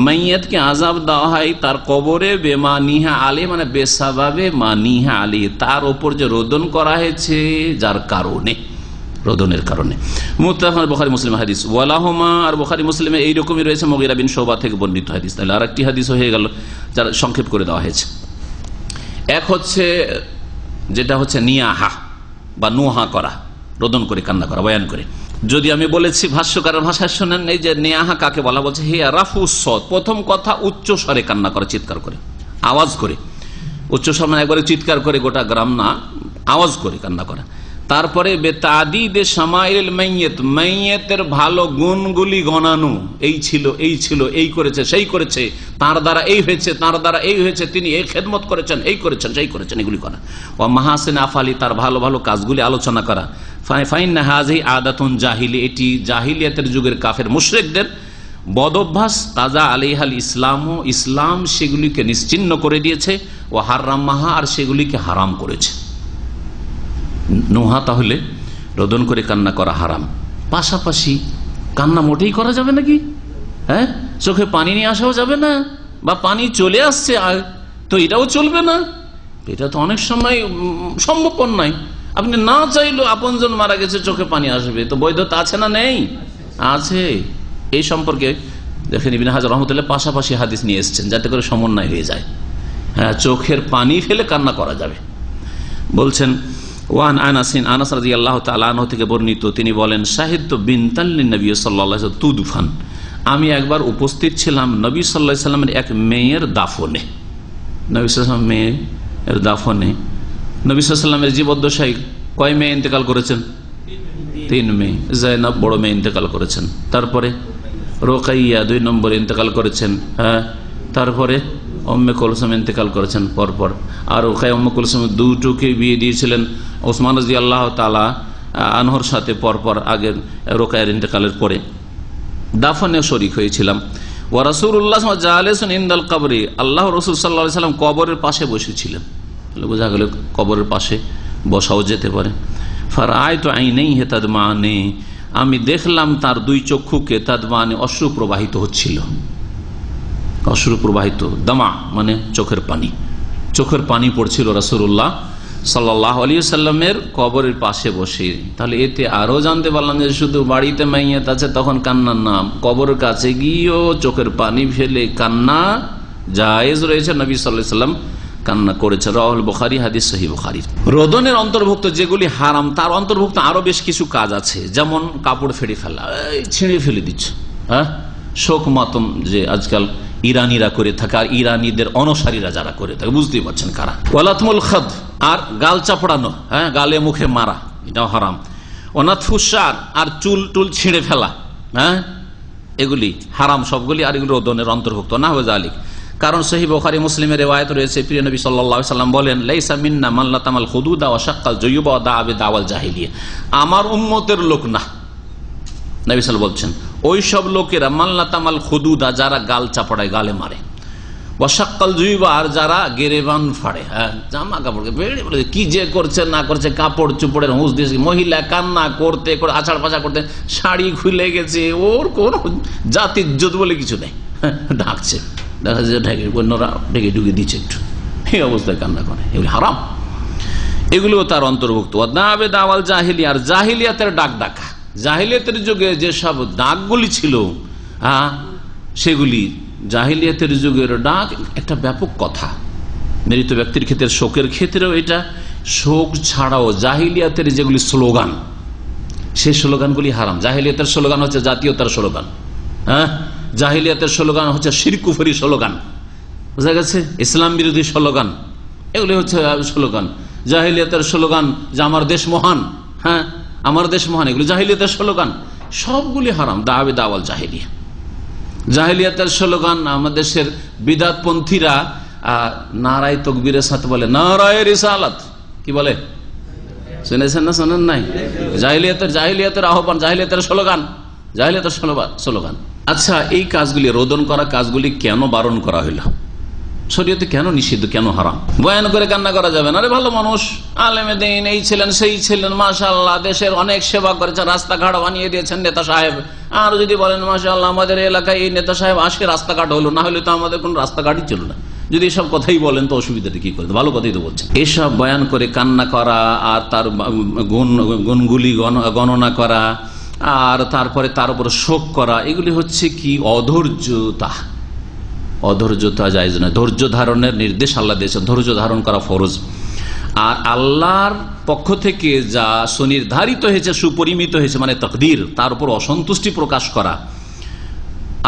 মাইয়িতকে আযাব দেওয়া হয় তার কবরে বেমানিহা আলী, মানে বেসাবাবে মানিহা আলী, তার উপর যে রোদন করা হয়েছে যার কারণে, রোদনের কারণে। মুত্তাফাকুন বুখারী মুসলিম হাদিস। ওয়ালাহুমা, আর বুখারী মুসলিমে এইরকমই রয়েছে মুগীরা বিন শুবা থেকে বর্ণিত হাদিস। তাহলে আরেকটি হাদিস হয়ে গেল যার সংক্ষেপ করে দেওয়া হয়েছে। এক হচ্ছে যেটা হচ্ছে নিয়াহা বা নোহা করা, রোদন করে কান্না করা, বয়ান করে। যদি আমি বলেছি ভাষ্যকারের ভাষায় শোনেন, এই যে নেয়াহা কাকে বলা, বলছে হে রাফুস সওত, প্রথম কথা উচ্চ স্বরে কান্না করা, চিৎকার করে, আওয়াজ করে, উচ্চ স্বর মানে একবারে চিৎকার করে, গোটা গ্রাম না, আওয়াজ করে কান্না করা। তারপরে বেতাদিদে শামাইল মাইয়িত, মাইয়িতের ভালো গুণগুলি গণানো, এই ছিল, এই ছিল, এই করেছে, সেই করেছে, তার দ্বারা এই হয়েছে, তার দ্বারা এই হয়েছে, তিনি এই খেদমত করেছেন, এই করেছেন, সেই করেছেন, এগুলি করা। ও মাহাসিন আফালি, তার ভালো ভালো কাজগুলি আলোচনা করা। ফাইন্না হাযিহি আদাতুন জাহিলি, এটি জাহিলিয়াতের যুগের কাফের মুশরিকদের বদ অভ্যাস। কাজা আলাইহাল ইসলাম, ইসলাম সেগুলিকে নিশ্চিহ্ন করে দিয়েছে। ও হারামাহা, আর সেগুলিকে হারাম করেছে। নোহা তাহলে রোদন করে কান্না করা হারাম। পাশাপাশি কান্না মোটেই করা যাবে নাকি? হ্যাঁ, চোখে পানি নিয়ে আসাও যাবে না, বা পানি চলে আসছে তো এটাও চলবে না। এটা তো অনেক সময় সম্ভবপর নয়। আপনি না চাইলেও আপনজন মারা গেছে, চোখে পানি আসবে, তো বৈধতা আছে না? নেই, আছে। এই সম্পর্কে দেখেন ইবনে হাজার রহমতুল্লাহ পাশাপাশি হাদিস নিয়ে এসেছেন, যাতে করে সমন্বয় হয়ে যায়। হ্যাঁ, চোখের পানি ফেলে কান্না করা যাবে। বলছেন ওয়ান আনাসিন, আনাস রাদিয়াল্লাহু তাআলা আনহু থেকে বর্ণিত, তিনি বলেন শাহিদতু বিনতাল লিন-নবী সাল্লাল্লাহু আলাইহি ওয়াসাল্লাম তুদফান, আমি একবার উপস্থিত ছিলাম নবী সাল্লাল্লাহু আলাইহি ওয়াসাল্লামের এক মেয়ের দাফনে। নবী সাল্লাল্লাহু আলাইহি ওয়াসাল্লাম মেয়ের দাফনে, নবী সাল্লাল্লাহু আলাইহি ওয়াসাল্লামের জীবদ্দশায় কয় মেয়ে ইন্তেকাল করেছেন? 3 মেয়ে। যায়নাব বড় মেয়ে ইন্তেকাল করেছেন, তারপরে রোকাইয়া 2 নম্বরে ইন্তেকাল করেছেন, হ্যাঁ, তারপরে উম্মে কুলসুম ইন্তেকাল করেছেন পরপর। আর রোকাইয়া উম্মে কুলসুম দুটোকে বিয়ে দিয়েছিলেন ওসমান রাদিয়াল্লাহু তাআলা আনহুর সাথে পরপর, আগের রোকাইয়ার ইন্তেকালের পরে। দাফনে শরীক হয়েছিলাম। ওয়া রাসূলুল্লাহ জালিসুন ইনদাল কবরি, আল্লাহ রাসূল সাল্লাল্লাহু আলাইহি ওয়াসাল্লাম কবরের পাশে বসেছিলেন। বোঝা গেল কবরের পাশে বসাও যেতে পারে। ফারাআইতু আইনাইহি তাদমানি, আমি দেখলাম তার 2 চক্ষুকে, তাদমানি অশ্রু প্রবাহিত হচ্ছিল, অশ্রু প্রবাহিত, দামা মানে চোখের পানি, চোখের পানি পড়ছিল রাসূলুল্লাহ সাল্লাল্লাহু আলাইহি ওয়াসাল্লামের কবরের পাশে বসে। তাহলে এতে আরো জানতে পারলাম যে শুধু বাড়িতে মাইয়াত আছে তখন কান্নার নাম, কবরের কাছে গিয়েও চোখের পানি ফেলে কান্না জায়েজ রয়েছে। নবী সাল্লাল্লাহু আলাইহি ওয়াসাল্লাম কান্না করেছে। রাওয়াহুল বুখারী, হাদিস সহিহ বুখারী। রোদনের অন্তর্ভুক্ত যেগুলি হারাম, তার অন্তর্ভুক্ত আরো বেশ কিছু কাজ আছে, যেমন কাপড় ফেড়ে ফেলা, ছিঁড়ে ফেলে দিচ্ছে, হ্যাঁ, শোক মাতম যে আজকাল ইরানিরা করে থাকে, আর ইরানিদের অনুসারীরা যারা করে থাকে, বুঝতেই পারছেন কারা। ওয়ালাতমুল খাদ, আর গাল চাপড়ানো, হ্যাঁ, গালে মুখে মারা, এটাও হারাম। ওনাতফুসার, আর চুল টুল ছিঁড়ে ফেলা, হ্যাঁ, এগুলি হারাম সবগুলি, আর এগুলি রোদনের অন্তর্ভুক্ত না হয়ে যালিক। কারণ সহিহ বুখারী মুসলিমের রিওয়ায়াত রয়েছে, প্রিয় নবী সাল্লাল্লাহু আলাইহি ওয়াসাল্লাম বলেন লাইসা মিন্না মান লাতামাল খুদুদা ওয়া শাক্কাল জুয়ুবা ওয়া দাআ বিদাওয়াল জাহিলিয়া, আমার উম্মতের লোক না, নবী সাল্লাল্লাহু বলছেন ওই সব লোকেরা মান লাতামাল খুদুদা, যারা গাল চাপড়ায়, গালে মারে, ওয়া শাক্কাল জুয়ুবা, আর যারা গেরেবান ফাড়ে, হ্যাঁ, জামা কাপড়কে বেড়ে বলে কি যে করছে না করছে, কাপড় চুপড়ের হুঁশ দিয়েছে, মহিলা কান্না করতে করে আছাড় পাছাড় করতে, শাড়ি খুলে গেছে, ওর কোন জাতির ইজ্জত বলে কিছু নেই, ঢাকছে, দেখা যাচ্ছে ঢেকে অন্যরা ঢেকে ঢুকে দিচ্ছে একটু, এই অবস্থায় কান্না করে, এগুলি হারাম, এগুলিও তার অন্তর্ভুক্ত। দাওয়াল জাহিলিয়া, আর জাহিলিয়াতের ডাক ডাকা, জাহিলিয়াতের যুগে যেসব ডাকগুলি ছিল, হ্যাঁ, সেগুলি জাহিলিয়াতের যুগের ডাক একটা ব্যাপক কথা। মৃত ব্যক্তির ক্ষেত্রে, শোকের ক্ষেত্রেও এটা, শোক ছাড়াও জাহিলিয়াতের যেগুলি স্লোগান, সেই স্লোগানগুলি হারাম। জাহিলিয়াতের স্লোগান হচ্ছে জাতীয়তার স্লোগান, হ্যাঁ, জাহিলিয়াতের স্লোগান হচ্ছে শিরক কুফরি স্লোগান, বুঝা গেছে, ইসলাম বিরোধী স্লোগান, এগুলি হচ্ছে স্লোগান। জাহিলিয়াতের স্লোগান যে আমার দেশ মহান, হ্যাঁ, আমার দেশ মহান, এগুলি জাহিলিয়াতের স্লোগান, সবগুলি হারাম। দাওয়াল জাহিলিয়া, জাহিলিয়াতের স্লোগান। আমাদের দেশের বিদাতপন্থীরা নারায়ে তাকবীরের সাথে বলে নারায়ে রিসালাত, কি বলে? শুনেছেন না শোনেন নাই? জাহিলিয়াতের আহ্বান, জাহিলিয়াতের স্লোগান। আচ্ছা, এই কাজগুলি রোদন করা কাজগুলি কেন বারণ করা হইল? শরীয়তে কেন নিষিদ্ধ, কেন হারাম? বয়ান করে কান্না করা যাবে না, আরে ভালো মানুষ, আলেমে দিন, এই ছিলেন সেই ছিলেন, মাশাআল্লাহ দেশের অনেক সেবা করেছেন, রাস্তাঘাট বানিয়ে দিয়েছেন নেতা সাহেব। আর যদি বলেন মাশাআল্লাহ আমাদের এলাকায় এই নেতা সাহেব আসে রাস্তাঘাট হলো, না হলে তো আমাদের কোন রাস্তাঘাটই ছিল না। যদি এসব কথাই বলেন তো অসুবিধাটা কি করে? ভালো কথাই তো বলছেন। এসব বয়ান করে কান্না করা আর তার গুণগুলি গণনা করা আর তারপরে তার উপর শোক করা, এগুলি হচ্ছে কি অধৈর্যতা জায়েজ নয়। ধৈর্য ধারণের নির্দেশ আল্লাহ দিয়েছেন, ধৈর্য ধারণ করা ফরজ। আর আল্লাহর পক্ষ থেকে যা সুনির্ধারিত হয়েছে, সুপরিমিত হয়েছে, মানে তাকদীর, তার উপর অসন্তুষ্টি প্রকাশ করা।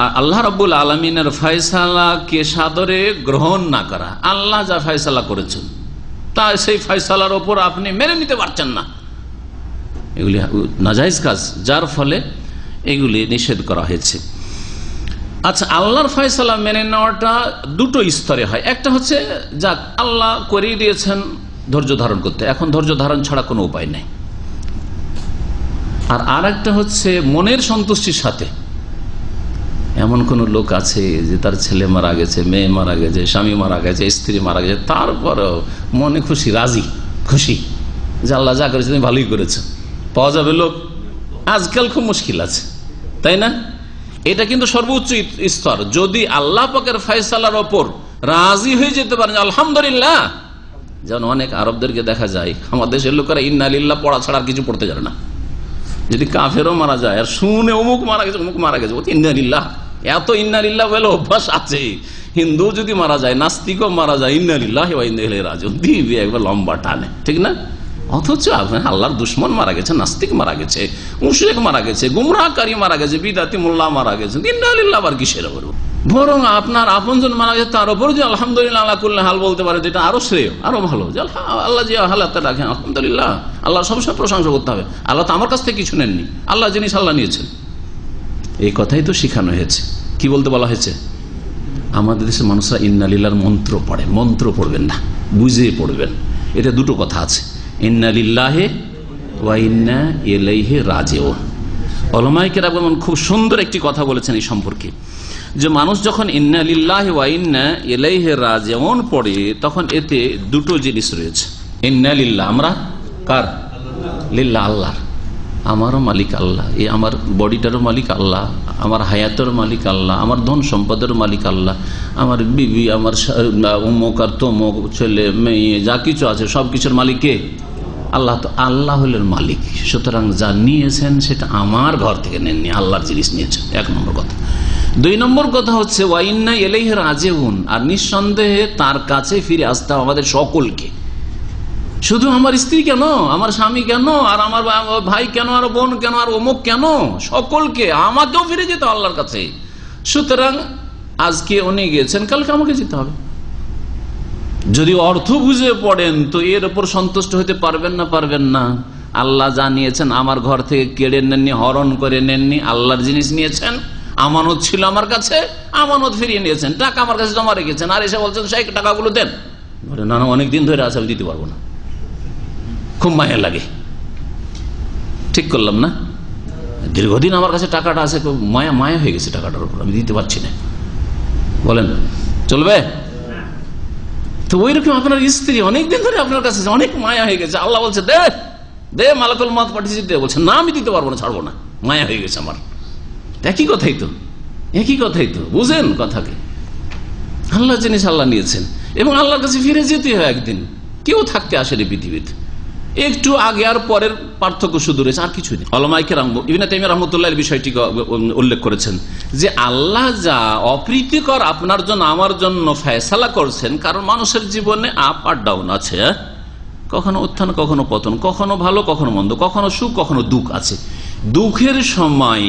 আর আল্লাহ রাব্বুল আলামিনের ফয়সালাকে সাদরে গ্রহণ না করা, আল্লাহ যা ফয়সালা করেছেন তা সেই ফয়সালার ওপর আপনি মেনে নিতে পারছেন না, এগুলি নাজায়েজ কাজ, যার ফলে এগুলি নিষেধ করা হয়েছে। আচ্ছা, আল্লাহর ফয়সালা মেনে নেওয়াটা দুটো স্তরে হয়। একটা হচ্ছে যাক আল্লাহ করিয়ে দিয়েছেন ধৈর্য ধারণ করতে, এখন ধৈর্য ধারণ ছাড়া কোনো উপায় নেই। আর একটা হচ্ছে মনের সন্তুষ্টির সাথে। এমন কোন লোক আছে যে তার ছেলে মারা গেছে, মেয়ে মারা গেছে, স্বামী মারা গেছে, স্ত্রী মারা গেছে, তারপরেও মনে খুশি, রাজি খুশি যে আল্লাহ যা করেছে তুমি ভালোই করেছে, পাওয়া যাবে লোক? আজকাল খুব মুশকিল আছে, তাই না? এটা কিন্তু সর্বোচ্চ স্তর। যদি আল্লাহ পাকের ফয়সালার ওপর রাজি হয়ে যেতে পারেন আলহামদুলিল্লাহ, যেমন অনেক আরবদেরকে দেখা যায়, আমাদের দেশের লোকেরা ইন্না লিল্লাহ পড়া ছাড়া আর কিছু পড়তে জানে না। যদি কাফেরও মারা যায় আর শুনে অমুক মারা গেছে, অমুক মারা গেছে, ইন্না লিল্লাহ, এত ইন্না লিল্লাহ বলে অভ্যাস আছে। হিন্দু যদি মারা যায়, নাস্তিকও মারা যায়, ইন্না লিল্লাহি ওয়া ইন্না ইলাইহি রাজিউন দিবে একবার লম্বা টানে, ঠিক না? অথচ আল্লাহর দুশ্মন মারা গেছে, নাস্তিক মারা গেছে, মুশরিক মারা গেছে, গুমরাহকারী মারা গেছে, বিদাতি মোল্লা মারা গেছে, ইন্না লিল্লাহ আবার কিসের বলবো? বরং আপনার আপনজন মারা গেছে তার উপর যে আলহামদুলিল্লাহ আলা কুল্লি হাল বলতে পারে, যেটা আরো শ্রেয়, আরো ভালো। যে আল্লাহ যে হালাতে রাখেন আলহামদুলিল্লাহ, আল্লাহ সবসময় প্রশংসা করতে হবে। আল্লাহ তো আমার কাছ থেকে কিছু নেননি, আল্লাহ জিনিস আল্লাহ নিয়েছেন। এই কথাই তো শিখানো হয়েছে। কি বলতে বলা হয়েছে? আমাদের দেশের মানুষরা ইন্না লিল্লাহর মন্ত্র পড়ে, মন্ত্র পড়বেন না, বুঝে পড়বেন। এটা দুটো কথা আছে, ইন্না লিল্লাহি ওয়া ইন্না ইলাইহি রাজিউন। উলামায়ে কেরাম খুব সুন্দর একটি কথা বলেছেন এই সম্পর্কে, যে মানুষ যখন ইন্না লিল্লাহি ওয়া ইন্না ইলাইহি রাজিউন পড়ে, তখন এতে দুটো জিনিস রয়েছে। ইন্না লিল্লাহ, আমরা কার? লিল্লাহ, আল্লাহর। আমারও মালিক আল্লাহ, এই আমার বডিটারও মালিক আল্লাহ, আমার হায়াতের মালিক আল্লাহ, আমার ধন সম্পদের মালিক আল্লাহ, আমার বিবি, আমার অমুক আর তমুক, ছেলে মেয়ে, যা কিছু আছে সব কিছুর মালিক কে? আল্লাহ। তো আল্লাহ হলেন মালিক, সুতরাং যা নিয়েছেন সেটা আমার ঘর থেকে নেননি, আল্লাহর জিনিস নিয়েছেন, এক নম্বর কথা। দুই নম্বর কথা হচ্ছে ওয়া ইন্না ইলাইহি রাজিউন, আর নিঃসন্দেহে তার কাছে ফিরে আসতে হবে আমাদের সকলকে। শুধু আমার স্ত্রী কেন, আমার স্বামী কেন, আর আমার ভাই কেন, আর বোন কেন, আর অমুক কেন, সকলকে, আমাকেও ফিরে যেতে আল্লাহর কাছে। সুতরাং আজকে উনি গেছেন, কালকে আমাকে যেতে হবে। যদি অর্থ বুঝে পড়েন তো এর উপর সন্তুষ্ট হতে পারবেন না, পারবেন না। আল্লাহ যা নিয়েছেন আমার ঘর থেকে কেড়ে নেননি, হরণ করে নেননি, আল্লাহর জিনিস নিয়েছেন। আমানত ছিল আমার কাছে, আমানত ফিরিয়ে নিয়েছেন, টাকা আমার কাছে জমা রেখেছেন, আর এসে বলছেন সেই টাকাগুলো দেন। বলে না না, অনেকদিন ধরে আছে, আমি দিতে পারবো না, খুব মায়া লাগে। ঠিক করলাম না? দীর্ঘদিন আমার কাছে টাকাটা আছে, মায়া হয়ে গেছে টাকাটার উপর, আমি দিতে পারছি না, বলেন চলবে? তো ওই রকম আপনার স্ত্রী অনেকদিন ধরে আপনার কাছে অনেক মায়া হয়ে গেছে, আল্লাহ বলছে দে দে, মালাকুল মউত পাঠিয়েছি দে, বলছে না আমি দিতে পারবো না, ছাড়বো না, মায়া হয়ে গেছে আমার। একই কথাই তো, একই কথাই তো, বুঝেন কথাকে? আল্লাহ জিনিস আল্লাহ নিয়েছেন এবং আল্লাহর কাছে ফিরে যেতে হয় একদিন। কেউ থাকতে আসেনি পৃথিবীতে, একটু আগে আর পরের পার্থক্য শুধু রয়েছে, আর কিছুই নেই। উলামায়ে কেরাম ইবনে তাইমিয়া রাহমাতুল্লাহ এর বিষয়টি উল্লেখ করেছেন যে আল্লাহ যা অপ্রীতিকর আপনার জন্য আমার জন্য ফয়সালা করছেন, কারণ মানুষের জীবনে আপ আর ডাউন আছে, কখনো উত্থান কখনো পতন, কখনো ভালো কখনো মন্দ, কখনো সুখ কখনো দুঃখ আছে। দুঃখের সময়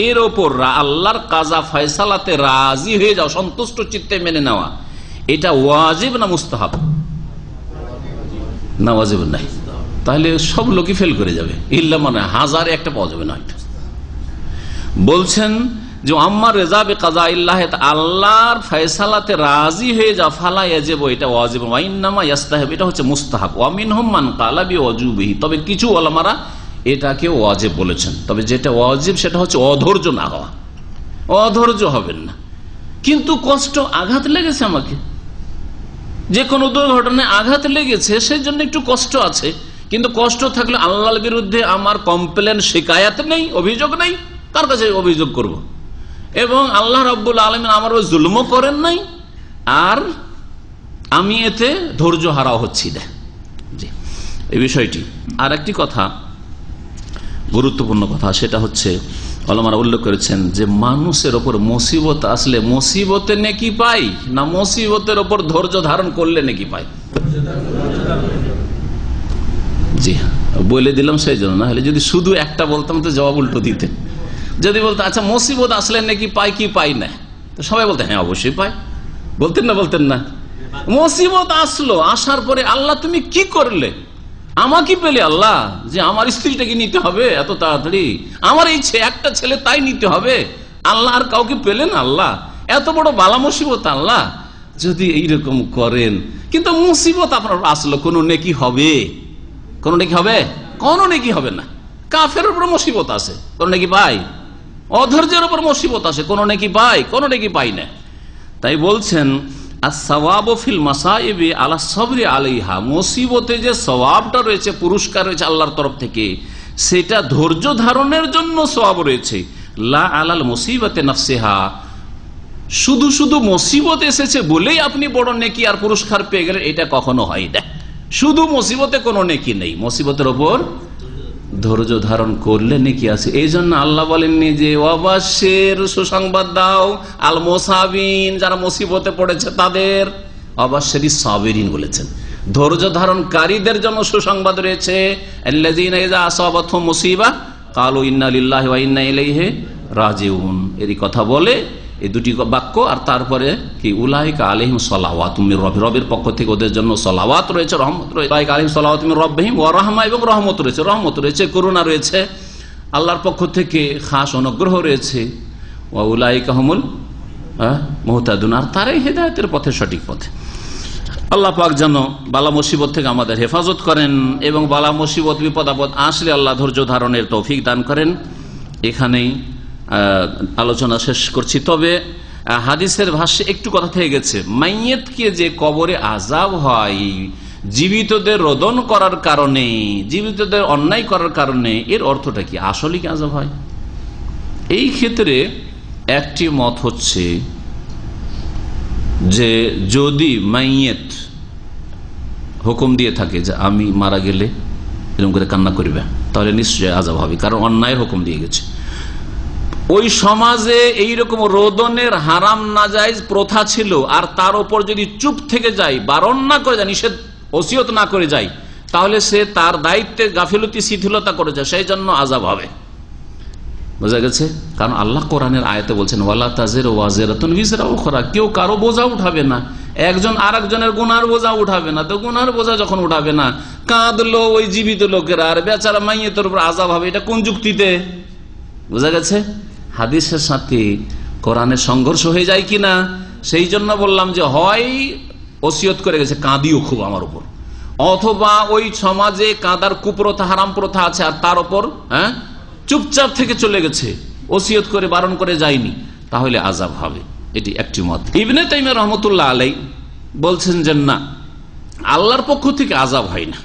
এর ওপর আল্লাহর কাজা ফয়সালাতে রাজি হয়ে যাও, সন্তুষ্ট চিত্তে মেনে নেওয়া, এটা ওয়াজিব না মুস্তাহাব? না ওয়াজিব নাই। তাহলে সব লোকই ফেল করে যাবে, ইল্লা মানে হাজারে একটা পাওয়া যাবে না। বলছেন যে আম্মা রেজা বে কাযাইল্লাহ, আল্লাহর ফয়সালাতে রাজি হয়ে যা, ফালা ইয়াজিবু, এটা ওয়াজিব, ওয়া ইন্নামা ইস্তাহাব, এটা হচ্ছে মুস্তাহাব, ওয়া মিনহুম মান ক্বালা বিওয়াজুবিহি, তবে কিছু উলামারা এটাকে ওয়াজিব বলেছেন। তবে যেটা ওয়াজিব সেটা হচ্ছে অধৈর্য না হওয়া, অধৈর্য হবেন না। কিন্তু কষ্ট, আঘাত লেগেছে, আমাকে যে কোনো দুর্ঘটনায় আঘাত লেগেছে, সেই জন্য একটু কষ্ট আছে, কিন্তু কষ্ট থাকলে আল্লাহর বিরুদ্ধে আমার কমপ্লেন, শিকায়াত নেই, অভিযোগ নেই, কার কাছে অভিযোগ করব? এবং আল্লাহ রাব্বুল আলামিন আমার জুলমও করেন নাই, আর আমি এতে ধৈর্য হারাও হচ্ছি না। জি, এই বিষয়টি। আর একটি কথা, গুরুত্বপূর্ণ কথা, সেটা হচ্ছে ওলামারা উল্লেখ করেছেন যে মানুষের ওপর মুসিবত আসলে মুসিবতে নেকি পাই, না মুসিবতের ওপর ধৈর্য ধারণ করলে নেকি পাই? জি, বলে দিলাম সেই জন্য, না হলে যদি শুধু একটা বলতাম তো জবাব উল্টো দিতে। যদি বলতো আচ্ছা মুসিবত আসলে নাকি পাই কি পাই না, তো সবাই বলতে হ্যাঁ অবশ্যই পাই। বলতেন না? বলতেন না? মুসিবত আসলো, আসার পরে আল্লাহ তুমি কি করলে, আমাকে পেলে আল্লাহ, যে আমার স্ত্রীটাকে নিতে হবে এত তাড়াতাড়ি, আমার এই একটা ছেলে তাই নিতে হবে, আল্লাহ আর কাউকে পেলেন আল্লাহ, এত বড় বালা মুসিবত আল্লাহ যদি এইরকম করেন। কিন্তু মুসিবত আপনার আসলো, কোনো নেকি হবে? কোনো নেকি হবে? কোনো নেকি হবে না। কাফের উপর মুসিবত আসে, কোনো নেকি পাই? অধৈর্যের উপর মুসিবত আসে, কোনো নেকি পাই? কোনো নেকি পাই না। তাই বলছেন as-sawabu fil masaibi ala sabri alaiha, মুসিবতে যে সওয়াবটা রয়েছে, পুরস্কার রয়েছে আল্লাহর তরফ থেকে, সেটা ধৈর্য ধারণের জন্য সওয়াব রয়েছে, লা আলাল মুসিবাতে নাফসিহা। শুধু শুধু মুসিবত এসেছে বলেই আপনি বড় নেকি আর পুরস্কার পেয়ে গেলেন, এটা কখনো হয় না। শুধু মুসিবতে কোনো নেকি নেই, মুসিবতের ওপর ধৈর্য ধারণ করলে নেকি আছে। এই জন্য আল্লাহ বলেননি যে অবশ্যের সুসংবাদ দাও আল মুসাবিন, যারা মুসিবতে পড়েছে তাদের, অবশ্যই সাবিরিন বলেছেন। ধৈর্য ধারণকারীদের জন্য সুসংবাদ রয়েছে, আল্লাযীনা ইযা আসাবাতহুম মুসিবা ক্বালু ইন্না লিল্লাহি ওয়া ইন্না ইলাইহি রাজিউন। এরই কথা বলে এই দুটি বাক্য, আর তারপরে কি উলাইকা আলাইহিম সালাওয়াতুম মির রাব্বিহিম, রবের পক্ষ থেকে ওদের জন্য সালাওয়াত রয়েছে, রহমত রয়েছে। উলাইকা আলাইহিম সালাওয়াতুম মির রাব্বিহিম ওয়া রাহমা, এবং রহমত রয়েছে, রহমত রয়েছে, করুণা রয়েছে, আল্লাহর পক্ষ থেকে খাস অনুগ্রহ রয়েছে। ওয়া উলাইকা হুমুল মুহতাদুন, আর তারাই হেদায়েতের পথে, সঠিক পথে। আল্লাহ পাক যেন বালা মুসিবত থেকে আমাদের হেফাজত করেন, এবং বালা মুসিবত বিপদ আপদ আসলে আল্লাহ ধৈর্য ধারণের তৌফিক দান করেন। এখানেই আলোচনা শেষ করছি। তবে হাদিসের ভাষ্যে একটু কথা থেকে গেছে, মাইয়েতকে যে কবরে আযাব হয় জীবিতদের রোদন করার কারণে, জীবিতদের অন্যায় করার কারণে, এর অর্থটা কি? আসলে কি আযাব হয়? এই ক্ষেত্রে একটি মত হচ্ছে যে যদি মাইয়েত হুকুম দিয়ে থাকে যে আমি মারা গেলে এরকম করে কান্না করবে, তাহলে নিশ্চয়ই আযাব হবে, কারণ অন্যায়ের হুকুম দিয়ে গেছে। ওই সমাজে এইরকম রোদনের হারাম নাজায়েজ প্রথা ছিল, আর তার উপর যদি চুপ থেকে যায়, বারণ না করে যায়, নিষেধ ওসিয়ত না করে যায়, তাহলে সে তার দায়িত্বে গাফিলতি শিথিলতা করেছে, সেই জন্য আযাব হবে। বোঝা গেছে? কারণ আল্লাহ কোরআনের আয়াতে বলছেন ওয়ালা তাজিরু ওয়াজিরাতুন বিজরা উখরা, কেউ কারো বোঝা উঠাবে না, একজন আরেকজনের গুনার বোঝা উঠাবে না। তো গুনার বোঝা যখন উঠাবে না, কাঁদলো ওই জীবিত লোকেরা, আর বেচারা মাইয়েতের উপর আযাব হবে, এটা কোন যুক্তিতে? বোঝা গেছে? হাদিসের সাথে কোরআনের সংঘর্ষ হয়ে যায় কিনা, সেই জন্য বললাম যে হয় ওসিয়ত করে গেছে কাঁদিও খুব আমার উপর, অথবা ওই সমাজে কাঁদার কুপ্রথা, হারাম প্রথা আছে, আর তার উপর চুপচাপ থেকে চলে গেছে, ওসিয়ত করে বারণ করে যায়নি, তাহলে আযাব হবে। এটি একটি মত। ইবনে তাইমিয়া রাহমাতুল্লাহ আলাইহি বলছেন যে না, আল্লাহর পক্ষ থেকে আযাব হয় না।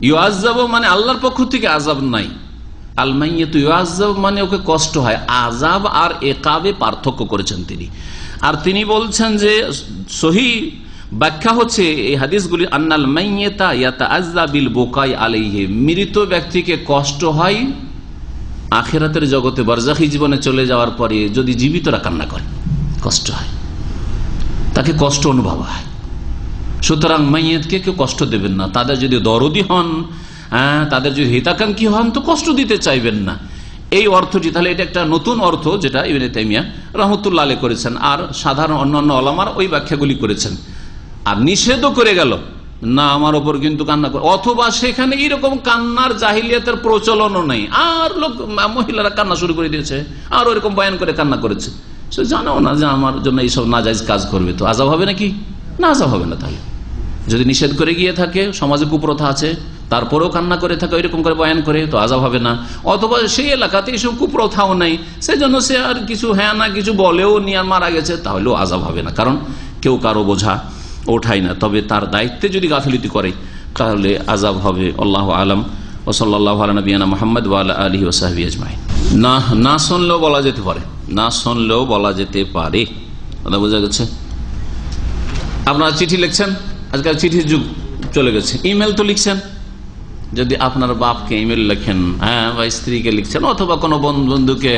ইউআযাবু মানে আল্লাহর পক্ষ থেকে আযাব নাই, আল মাইয়াতু ইউআযাব মানে ওকে কষ্ট হয়। আযাব আর ইকাবে পার্থক্য করেছেন তিনি। আর তিনি বলছেন যে সহিহ ব্যাখ্যা হচ্ছে এই হাদিসগুলি, আন্নাল মাইয়াতা ইয়াতাআযযা বিল বুকাই আলাইহি, মৃত ব্যক্তিকে কষ্ট হয় আখিরাতের জগতে, বারজাখী জীবনে চলে যাওয়ার পরে যদি জীবিতরা কান্না করে, কষ্ট হয়, তাকে কষ্ট অনুভব হয়। সুতরাং মাইয়াতকে কেউ কষ্ট দেবেন না, তাদের যদি দরদি হন, তাদের যদি হিতাকাঙ্ক্ষী হন, তো কষ্ট দিতে চাইবেন না। এই অর্থটি, তাহলে এটা একটা নতুন অর্থ যেটা ইবনে তাইমিয়া রাহমাতুল্লাহ আলাইহি করেছেন, আর সাধারণ অন্যান্য ওলামার ওই ব্যাখ্যাগুলি করেছেন। আর নিষেধও করে গেল না আমার ওপর কিন্তু কান্না করে, অথবা সেখানে এরকম কান্নার জাহিলিয়াতের প্রচলনও নেই, আর লোক মহিলারা কান্না শুরু করে দিয়েছে, আর ওরকম বয়ান করে কান্না করেছে, সে জানাও না যে আমার জন্য এইসব নাজায়েজ কাজ করবে, তো আযাব হবে নাকি? না, আযাব হবে না। তাহলে যদি নিষেধ করে গিয়ে থাকে, সমাজে কুপ্রথা আছে, তারপরেও কান্না করে থাকে ওইরকম করে বয়ান করে, তো আযাব হবে না। অথবা সেই এলাকাতে এইসব কুপ্রথাও নেই, সেজন্য সে আর কিছু হ্যাঁ না কিছু বলেও নিয়ে মারা গেছে, তাহলেও আযাব হবে না, কারণ কেউ কারো বোঝা ওঠাই না। তবে তার দায়িত্বে যদি গাফিলতি করে তাহলে আযাব হবে। আল্লাহু আলাম। ওয়া সাল্লাল্লাহু আলা নবিয়িনা মুহাম্মদ ওয়া আলা আলিহি ওয়া সাহবিহি আজমাইন। না শুনলেও বলা যেতে পারে, না শুনলেও বলা যেতে পারে, কথা বোঝা গেছে? আপনারা চিঠি লিখছেন, আজকাল চিঠির যুগ চলে গেছে, ইমেল তো লিখছেন, যদি আপনার বাপকে ইমেল লেখেন, হ্যাঁ, বা স্ত্রীকে লিখছেন, অথবা কোনো বন্ধুকে,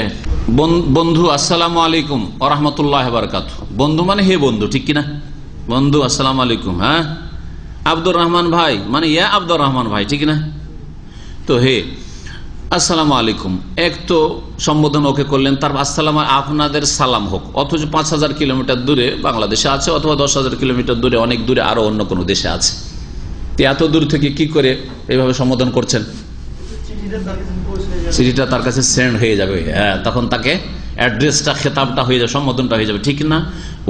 বন্ধু আসসালামু আলাইকুম ওয়া রাহমাতুল্লাহি ওয়া বারাকাতুহু, বন্ধু মানে হে বন্ধু, ঠিক কিনা? বন্ধু আসসালামু আলাইকুম, হ্যাঁ। আব্দুর রহমান ভাই মানে ইয়া আব্দুর রহমান ভাই, ঠিক না? তো হে আসসালামু আলাইকুম, এক তো সম্বোধন ওকে করলেন, তারপর আসসালাম আপনাদের সালাম হোক, অথচ 5000 কিলোমিটার দূরে বাংলাদেশে আছে, অথবা 10,000 কিলোমিটার দূরে, অনেক দূরে আরো অন্য কোনো দেশে আছে, এত দূর থেকে কি করে এইভাবে সম্বোধন করছেন? চিঠিটা তার কাছে সেন্ড হয়ে যাবে, হ্যাঁ, তখন তাকে অ্যাড্রেসটা, খেতাবটা হয়ে যাবে, সম্বোধনটা হয়ে যাবে, ঠিক না?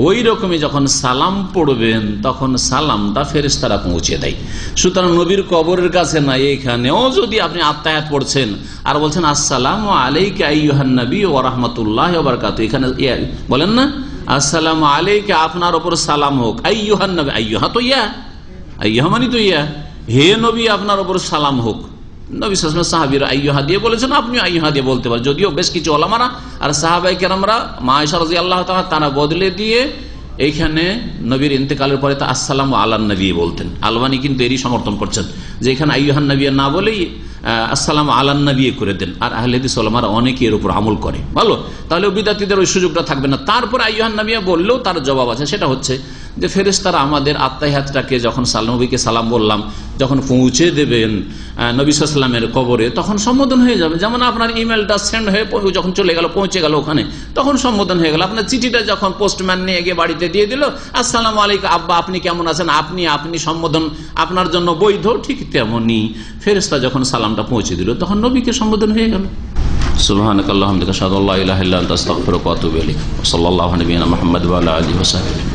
ওই রকমই যখন সালাম পড়বেন তখন সালামটা ফেরেশতারা পৌঁছে দেয়। সুতরাং নবীর কবরের কাছে না, এখানেও যদি আপনি আত্তায়াত পড়ছেন আর বলছেন আসসালামু আলাইকা আইয়ুহান নবী ওয়া রাহমাতুল্লাহি ওয়া বারাকাতুহু, এখানে বলেন না আসসালামু আলাইকা, আপনার উপর সালাম হোক, আইয়ুহান নবী, আইয়ুহা তো ইয়া, আইয়ুহা মানে তো ইয়া, হে নবী আপনার উপর সালাম হোক। নবী সাল্লাল্লাহু আলাইহি ওয়াসাল্লাম সাহাবীরা আইয়ুহা দিয়ে বলেছেন, আপনিও আইয়ুহা দিয়ে বলতে পারেন, যদিও বেশ কিছু ওলামারা আর সাহাবায়ে কেরামরা, মা আয়েশা রাদিয়াল্লাহু তাআলা, তারা বদলে দিয়ে এইখানে নবীর ইন্তেকালের পরে তা আসসালামু আলান নবী বলতেন। আলবানী কিন্তু এরই সমর্থন করছেন যে এখানে আইয়ুহান নবী না বলেই আসসালামু আলান নবী করে দেন, আর আহলে হাদিস ওলামারা অনেকে এর উপর আমল করে, ভালো। তাহলে বিদআতীদের ওই সুযোগটা থাকবে না। তারপর আইয়ুহান নবী বললেও তার জবাব আছে, সেটা হচ্ছে যে ফেরেশতারা আমাদের আত্তাহিয়াতটাকে যখন নবীকে সালাম বললাম, যখন পৌঁছে দেবেন নবী সাল্লাল্লাহু আলাইহি ওয়াসাল্লামের কবরে, তখন সম্বোধন হয়ে যাবে। যেমন আপনার ইমেলটা সেন্ড হয়ে যখন চলে গেল, পৌঁছে গেল ওখানে, তখন সম্বোধন হয়ে গেল। আপনার চিঠিটা যখন পোস্টম্যান নিয়ে গিয়ে বাড়িতে দিয়ে দিল, আসসালামু আলাইকুম আব্বা, আপনি কেমন আছেন, আপনি সম্বোধন আপনার জন্য বৈধ, ঠিক তেমনি ফেরেশতা যখন সালামটা পৌঁছে দিল তখন নবীকে সম্বোধন হয়ে গেল। সুবহানাকাল্লাহুম্মা ওয়া বিহামদিকা আশহাদু আল্লা ইলাহা ইল্লা আনতা আস্তাগফিরুকা ওয়া আতুবু ইলাইক। সাল্লাল্লাহু আলা নবিয়িনা মুহাম্মদ ওয়া আলা আলিহি ওয়া সাহবিহি।